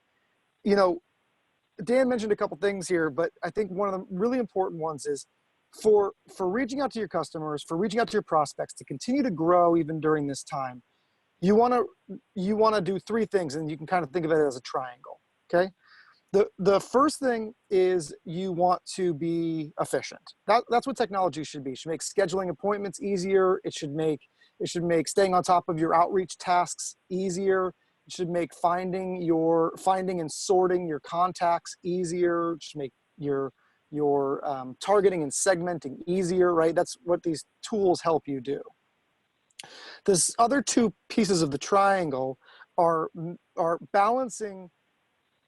Dan mentioned a couple things here, but I think one of the really important ones is for reaching out to your customers, for reaching out to your prospects to continue to grow even during this time, you want to do three things, and you can kind of think of it as a triangle, okay? The first thing is you want to be efficient. That's what technology should be. It should make scheduling appointments easier. It should make staying on top of your outreach tasks easier. It should make finding and sorting your contacts easier. It should make your targeting and segmenting easier, right? That's what these tools help you do. This other two pieces of the triangle are balancing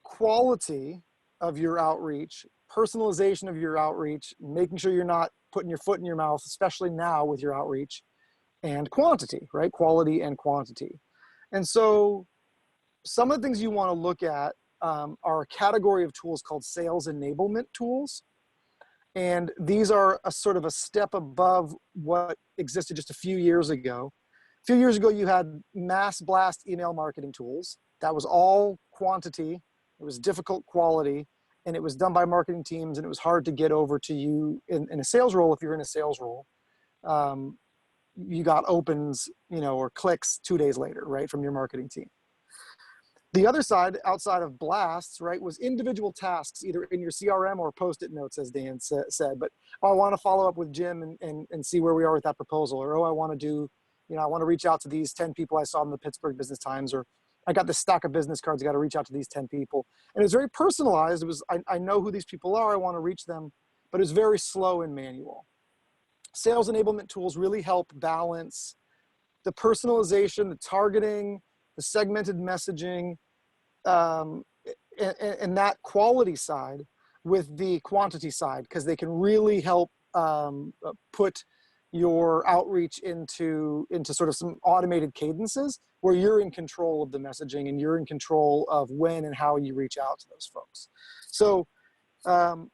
quality of your outreach, personalization of your outreach, making sure you're not putting your foot in your mouth, especially now with your outreach, and quantity, right? Quality and quantity. And so some of the things you want to look at are a category of tools called sales enablement tools. And these are a sort of a step above what existed just a few years ago. A few years ago, you had mass blast email marketing tools. That was all quantity. It was difficult quality, and it was done by marketing teams, and it was hard to get over to you in a sales role. If you're in a sales role, you got opens, or clicks 2 days later, right, from your marketing team. The other side, outside of blasts, right, was individual tasks, either in your CRM or Post-it notes, as Dan said. But, I want to follow up with Jim and see where we are with that proposal. Or, I want to do, I want to reach out to these 10 people I saw in the Pittsburgh Business Times. Or, I got this stack of business cards. I got to reach out to these 10 people. And it was very personalized. It was, I know who these people are. I want to reach them. But it was very slow and manual. Sales enablement tools really help balance the personalization, the targeting, the segmented messaging, and that quality side with the quantity side, because they can really help put your outreach into sort of some automated cadences where you're in control of the messaging and you're in control of when and how you reach out to those folks. So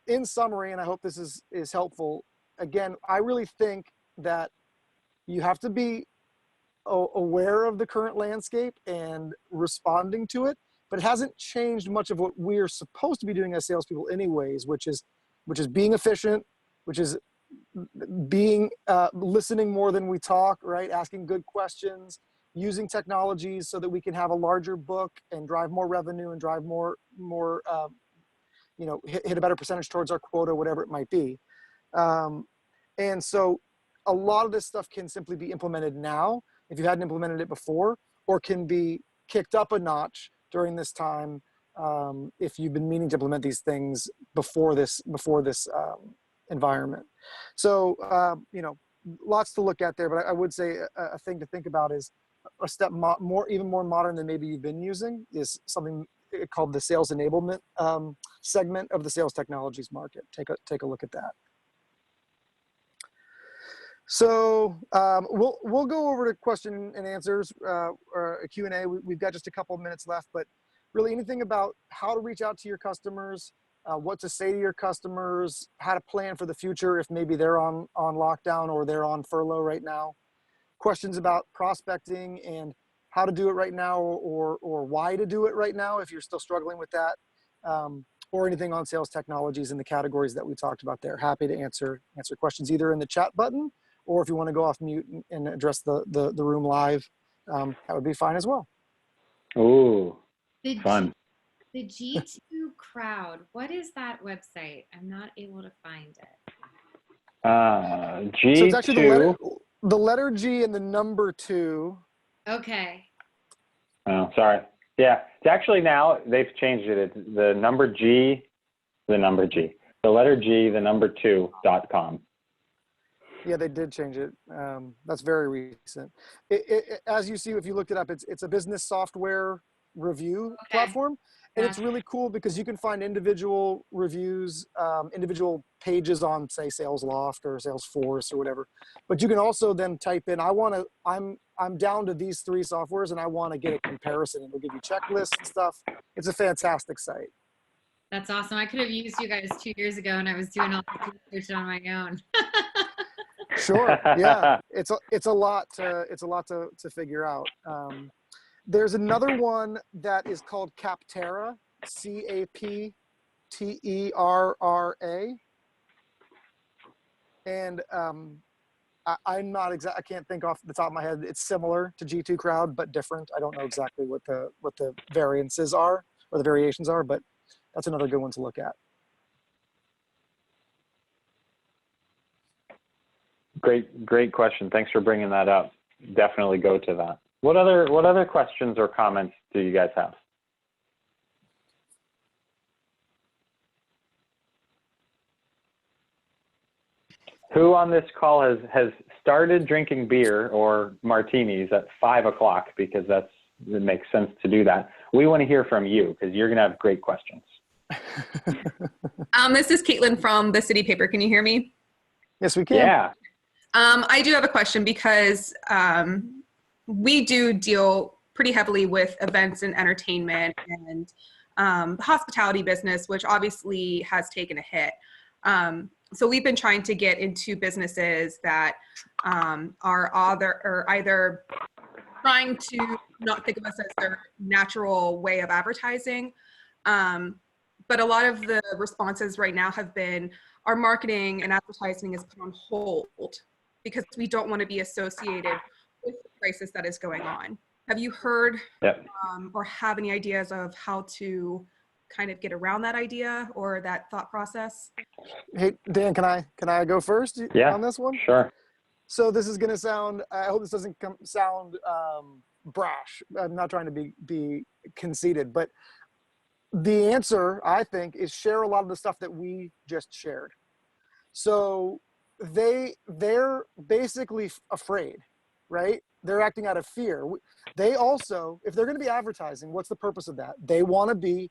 in summary, and I hope this is helpful, again, I really think that you have to be aware of the current landscape and responding to it, but it hasn't changed much of what we're supposed to be doing as salespeople anyways, which is being efficient, which is being listening more than we talk, right? Asking good questions, using technologies so that we can have a larger book and drive more revenue and drive more hit a better percentage towards our quota, whatever it might be. And so a lot of this stuff can simply be implemented now. if you hadn't implemented it before, or can be kicked up a notch during this time if you've been meaning to implement these things before this environment. So, lots to look at there, but I would say a thing to think about is a step even more modern than maybe you've been using is something called the sales enablement segment of the sales technologies market. Take a look at that. So we'll go over to question and answers or a Q&A. We've got just a couple of minutes left, but really anything about how to reach out to your customers, what to say to your customers, how to plan for the future if maybe they're on lockdown or they're on furlough right now. Questions about prospecting and how to do it right now or why to do it right now if you're still struggling with that, or anything on sales technologies in the categories that we talked about there. Happy to answer questions either in the chat button or if you want to go off mute and address the room live, that would be fine as well. Ooh, fun. The G2 Crowd, what is that website? I'm not able to find it. G2. So it's actually the letter G and the number 2. Okay. Oh, sorry. Yeah, it's actually now they've changed it. It's the number G, the letter G, the number 2.com. Yeah, they did change it. That's very recent. As you see, if you looked it up, it's a business software review platform. And it's really cool because you can find individual reviews, individual pages on, say, Salesloft or Salesforce or whatever. But you can also then type in, I'm down to these 3 softwares and I want to get a comparison. And it'll give you checklists and stuff. It's a fantastic site. That's awesome. I could have used you guys 2 years ago and I was doing all the research on my own. Sure. Yeah. It's a lot to figure out. There's another one that is called Capterra, CAPTERRA. And I'm not I can't think off the top of my head. It's similar to G2 Crowd, but different. I don't know exactly what the variances are or the variations are, but that's another good one to look at. Great question. Thanks for bringing that up. Definitely go to that. What other questions or comments do you guys have? Who on this call has started drinking beer or martinis at 5 o'clock because it makes sense to do that? We want to hear from you because you're going to have great questions. This is Caitlin from the City Paper. Can you hear me? Yes, we can. Yeah. I do have a question because we do deal pretty heavily with events and entertainment and the hospitality business, which obviously has taken a hit. So we've been trying to get into businesses that are either trying to not think of us as their natural way of advertising. But a lot of the responses right now have been our marketing and advertising is put on hold because we don't want to be associated with the crisis that is going on. Have you heard or have any ideas of how to kind of get around that idea or that thought process? Hey, Dan, can I go first on this one? Sure. So this is going to sound, I hope this doesn't sound brash. I'm not trying to be conceited, but the answer, I think, is share a lot of the stuff that we just shared. So they're basically afraid, right? They're acting out of fear. They also, if they're going to be advertising, what's the purpose of that? They want to be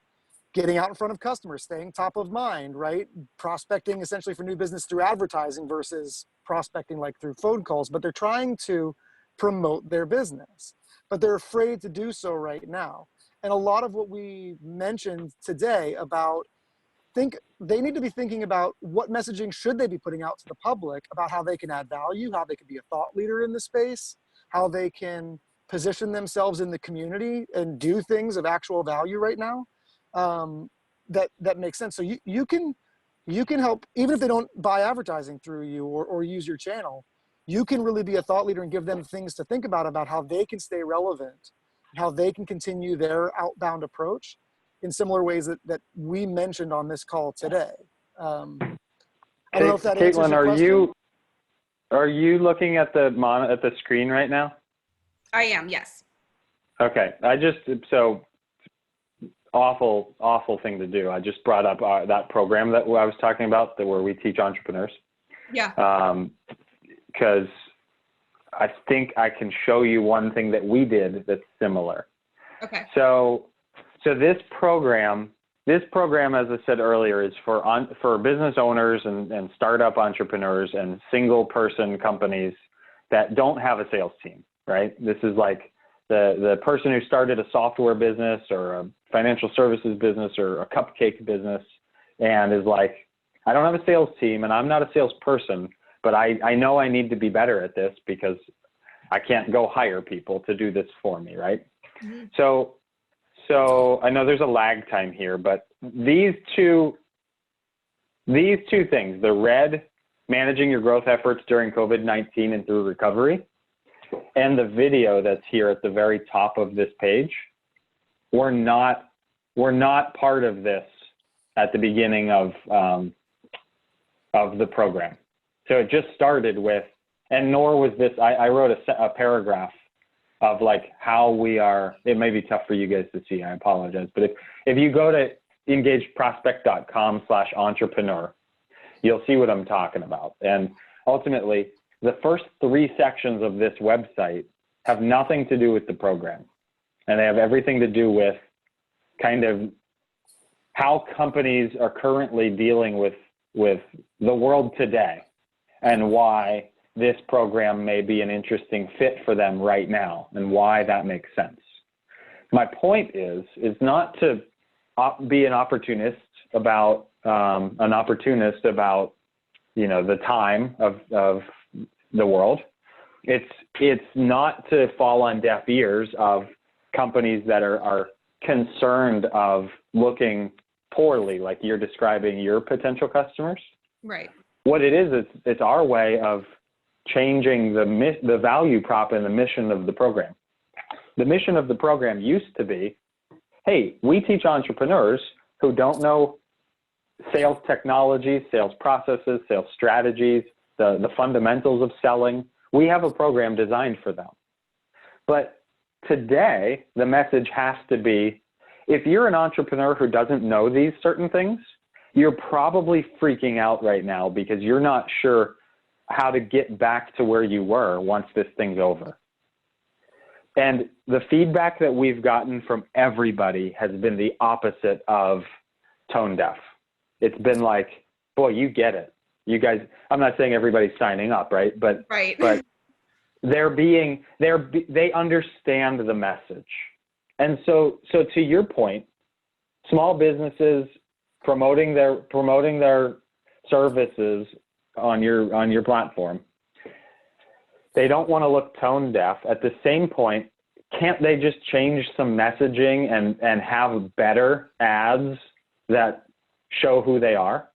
getting out in front of customers, staying top of mind, right? Prospecting essentially for new business through advertising versus prospecting like through phone calls, but they're trying to promote their business, but they're afraid to do so right now. And a lot of what we mentioned today about they need to be thinking about what messaging should they be putting out to the public about how they can add value, how they can be a thought leader in the space, how they can position themselves in the community and do things of actual value right now. That makes sense. So you can help, even if they don't buy advertising through you or use your channel, you can really be a thought leader and give them things to think about how they can stay relevant, how they can continue their outbound approach in similar ways that we mentioned on this call today. I don't know if that answers your question. Are you looking at the screen right now? I am, yes. Okay. So awful thing to do. I just brought up that program that I was talking about, where we teach entrepreneurs. Yeah. Because I think I can show you one thing that we did that's similar. Okay. So this program, as I said earlier, is for business owners and startup entrepreneurs and single person companies that don't have a sales team, right? This is like the person who started a software business or a financial services business or a cupcake business and is like, I don't have a sales team and I'm not a salesperson, but I know I need to be better at this because I can't go hire people to do this for me, right? Mm-hmm. So I know there's a lag time here, but these two things, the red, managing your growth efforts during COVID-19 and through recovery, and the video that's here at the very top of this page, we're not part of this at the beginning of the program. So it just started with, and nor was this, I wrote a paragraph of like how we are, it may be tough for you guys to see, I apologize, but if you go to engageprospect.com/entrepreneur, you'll see what I'm talking about. And ultimately, the first 3 sections of this website have nothing to do with the program. And they have everything to do with kind of how companies are currently dealing with the world today and why this program may be an interesting fit for them right now and why that makes sense. My point is not to be an opportunist about you know, the time of the world. It's not to fall on deaf ears of companies that are concerned of looking poorly, like you're describing your potential customers. Right. What it is, it's our way of changing the value prop and the mission of the program. The mission of the program used to be, hey, we teach entrepreneurs who don't know sales technologies, sales processes, sales strategies, the fundamentals of selling. We have a program designed for them. But today, the message has to be, if you're an entrepreneur who doesn't know these certain things, you're probably freaking out right now because you're not sure how to get back to where you were once this thing's over. And the feedback that we've gotten from everybody has been the opposite of tone deaf. It's been like, boy, you get it. You guys, I'm not saying everybody's signing up, right? But they understand the message. And so to your point, small businesses promoting their services on your platform, they don't want to look tone deaf. At the same point, can't they just change some messaging and have better ads that show who they are?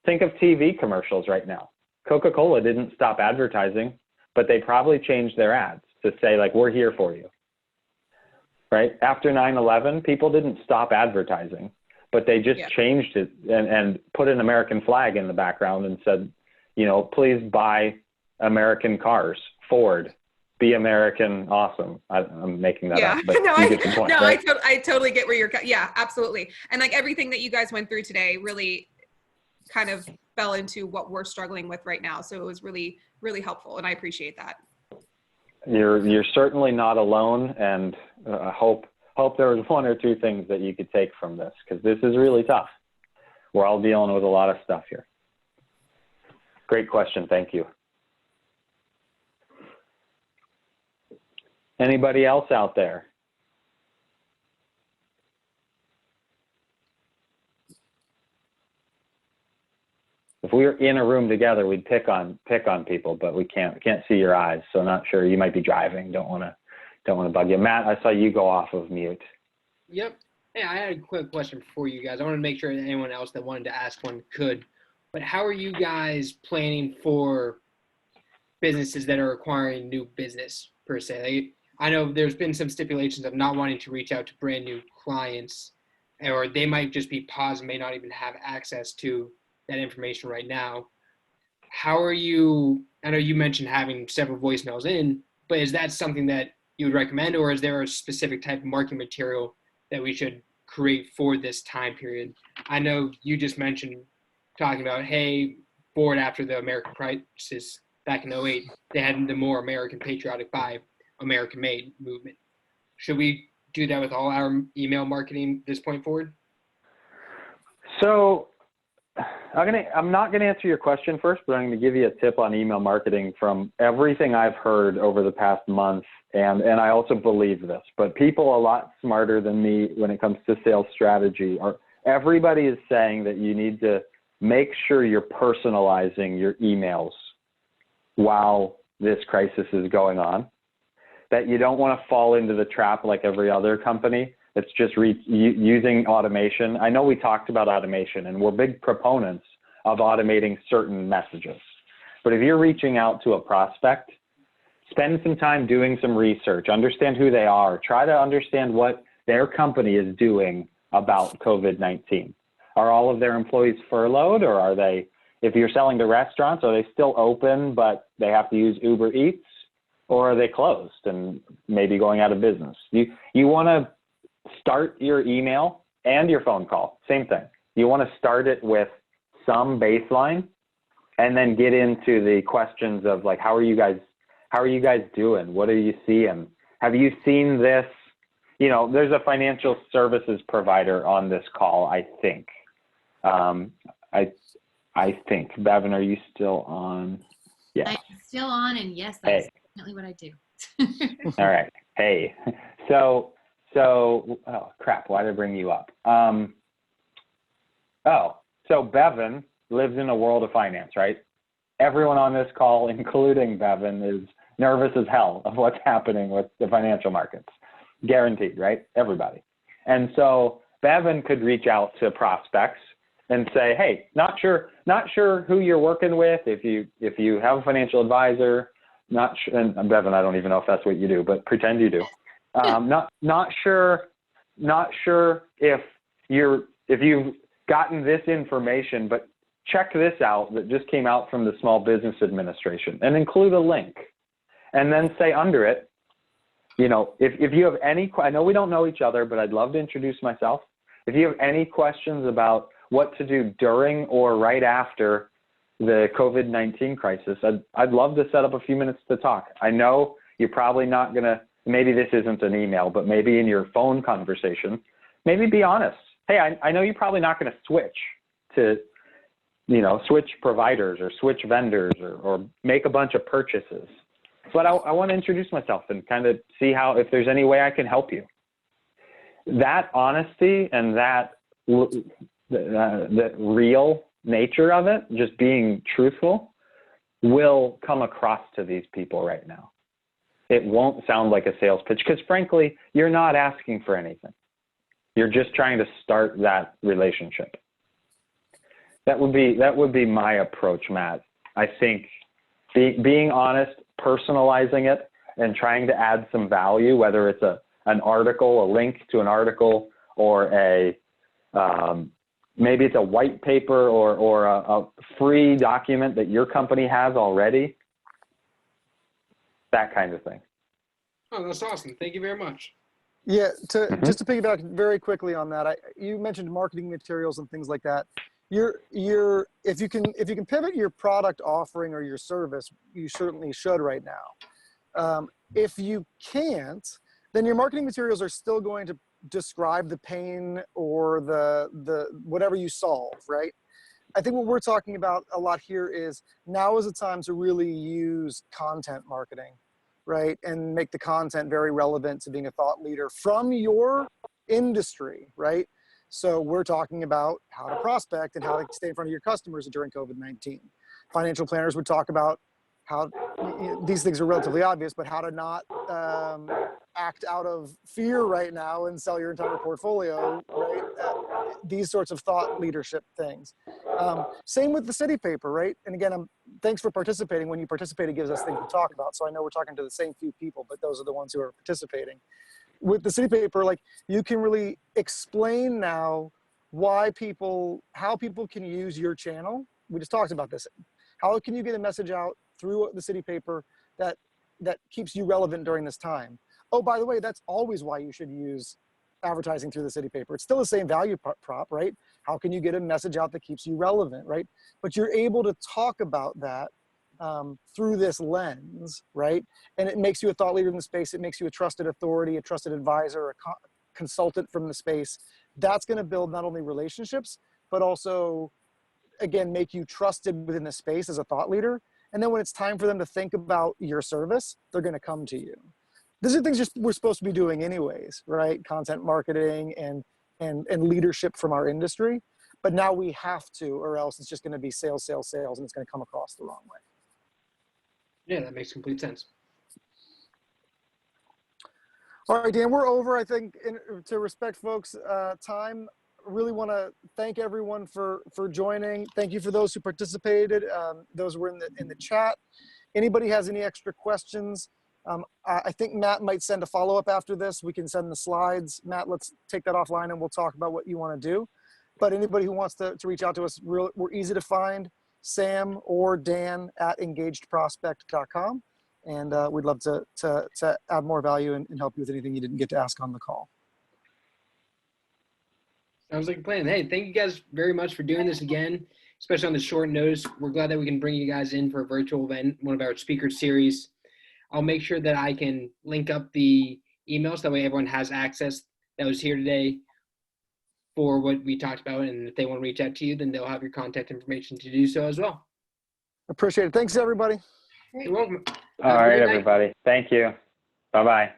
Think of TV commercials right now. Coca-Cola didn't stop advertising, but they probably changed their ads to say, like, we're here for you, right? After 9/11, people didn't stop advertising, but they just changed it and put an American flag in the background and said, you know, please buy American cars, Ford, be American, awesome. I'm making that up, but you get the point, right? I totally get where you're, absolutely. And like everything that you guys went through today really kind of fell into what we're struggling with right now. So it was really, really helpful. And I appreciate that. You're certainly not alone. And I hope there was 1 or 2 things that you could take from this, because this is really tough. We're all dealing with a lot of stuff here. Great question. Thank you. Anybody else out there? If we were in a room together, we'd pick on people, but we can't see your eyes. So not sure. You might be driving. Don't want to bug you. Matt, I saw you go off of mute. Yep. Hey, I had a quick question for you guys. I want to make sure that anyone else that wanted to ask one could. But how are you guys planning for businesses that are acquiring new business per se? Like, I know there's been some stipulations of not wanting to reach out to brand new clients, or they might just be paused, may not even have access to that information right now. How are you, I know you mentioned having several voicemails in, but is that something that you would recommend, or is there a specific type of marketing material that we should create for this time period? I know you just mentioned talking about, hey, bored after the American crisis back in '08, they had the more American patriotic buy, American made movement. Should we do that with all our email marketing this point forward? So I'm not gonna answer your question first, but I'm gonna give you a tip on email marketing from everything I've heard over the past month, and I also believe this. But people a lot smarter than me when it comes to sales strategy everybody is saying that you need to make sure you're personalizing your emails while this crisis is going on. That you don't want to fall into the trap like every other company. It's just using automation. I know we talked about automation, and we're big proponents of automating certain messages. But if you're reaching out to a prospect, spend some time doing some research, understand who they are, try to understand what their company is doing about COVID-19. Are all of their employees furloughed, or are they, if you're selling to restaurants, are they still open, but they have to use Uber Eats, or are they closed and maybe going out of business? You want to start your email and your phone call, same thing. You want to start it with some baseline and then get into the questions of like, how are you guys doing? What are you seeing? Have you seen this? You know, there's a financial services provider on this call, I think. I think. Bevan, are you still on? Yes. I'm still on, and yes, Hey. that's definitely what I do. All right. Hey. So, oh crap, why did I bring you up? So Bevan lives in a world of finance, right? Everyone on this call, including Bevan, is nervous as hell of what's happening with the financial markets. Guaranteed, right? Everybody. And so Bevan could reach out to prospects and say, hey, not sure who you're working with, if you have a financial advisor, not sure, and Bevan, I don't even know if that's what you do, but pretend you do. Not sure if you've gotten this information, but check this out that just came out from the Small Business Administration, and include a link, and then say under it, you know, if you have any, I know we don't know each other, but I'd love to introduce myself. If you have any questions about what to do during or right after the COVID-19 crisis, I'd love to set up a few minutes to talk. I know you're probably not going to, maybe this isn't an email, but maybe in your phone conversation, maybe be honest. Hey, I know you're probably not going to switch to, you know, switch providers or switch vendors or make a bunch of purchases. But I want to introduce myself and kind of see if there's any way I can help you. That honesty and that the real nature of it, just being truthful, will come across to these people right now. It won't sound like a sales pitch because, frankly, you're not asking for anything. You're just trying to start that relationship. That would be my approach, Matt. I think being honest, personalizing it, and trying to add some value, whether it's an article, a link to an article, or maybe it's a white paper or a free document that your company has already, that kind of thing. Oh, that's awesome. Thank you very much. Yeah, just to piggyback very quickly on that, you mentioned marketing materials and things like that. If you can pivot your product offering or your service, you certainly should right now. If you can't, then your marketing materials are still going to describe the pain or the whatever you solve, right? I think what we're talking about a lot here is now is the time to really use content marketing, right? And make the content very relevant to being a thought leader from your industry, right? So we're talking about how to prospect and how to stay in front of your customers during COVID-19. Financial planners would talk about how these things are relatively obvious, but how to not act out of fear right now and sell your entire portfolio, right? These sorts of thought leadership things. Same with the city paper, right? And again, thanks for participating. When you participate, it gives us things to talk about. So I know we're talking to the same few people, but those are the ones who are participating. With the city paper, like, you can really explain now how people can use your channel. We just talked about this. How can you get a message out through the city paper that keeps you relevant during this time? Oh, by the way, that's always why you should use advertising through the city paper. It's still the same value prop, right? How can you get a message out that keeps you relevant, right? But you're able to talk about that through this lens, right? And it makes you a thought leader in the space. It makes you a trusted authority, a trusted advisor, a consultant from the space. That's going to build not only relationships, but also, again, make you trusted within the space as a thought leader. And then when it's time for them to think about your service, they're going to come to you. These are things we're supposed to be doing anyways, right? Content marketing and leadership from our industry. But now we have to, or else it's just going to be sales, sales, sales, and it's going to come across the wrong way. Yeah, that makes complete sense. All right, Dan, we're over. I think to respect folks' time, really want to thank everyone for joining. Thank you for those who participated, those who were in the chat. Anybody has any extra questions? I think Matt might send a follow-up after this. We can send the slides. Matt, let's take that offline and we'll talk about what you want to do. But anybody who wants to reach out to us, we're easy to find, Sam or Dan at engagedprospect.com. And we'd love to add more value and help you with anything you didn't get to ask on the call. Sounds like a plan. Hey, thank you guys very much for doing this again, especially on the short notice. We're glad that we can bring you guys in for a virtual event, one of our speaker series. I'll make sure that I can link up the emails. That way everyone has access that was here today for what we talked about. And if they want to reach out to you, then they'll have your contact information to do so as well. Appreciate it. Thanks, everybody. You're welcome. All right, everybody. Thank you. Bye-bye.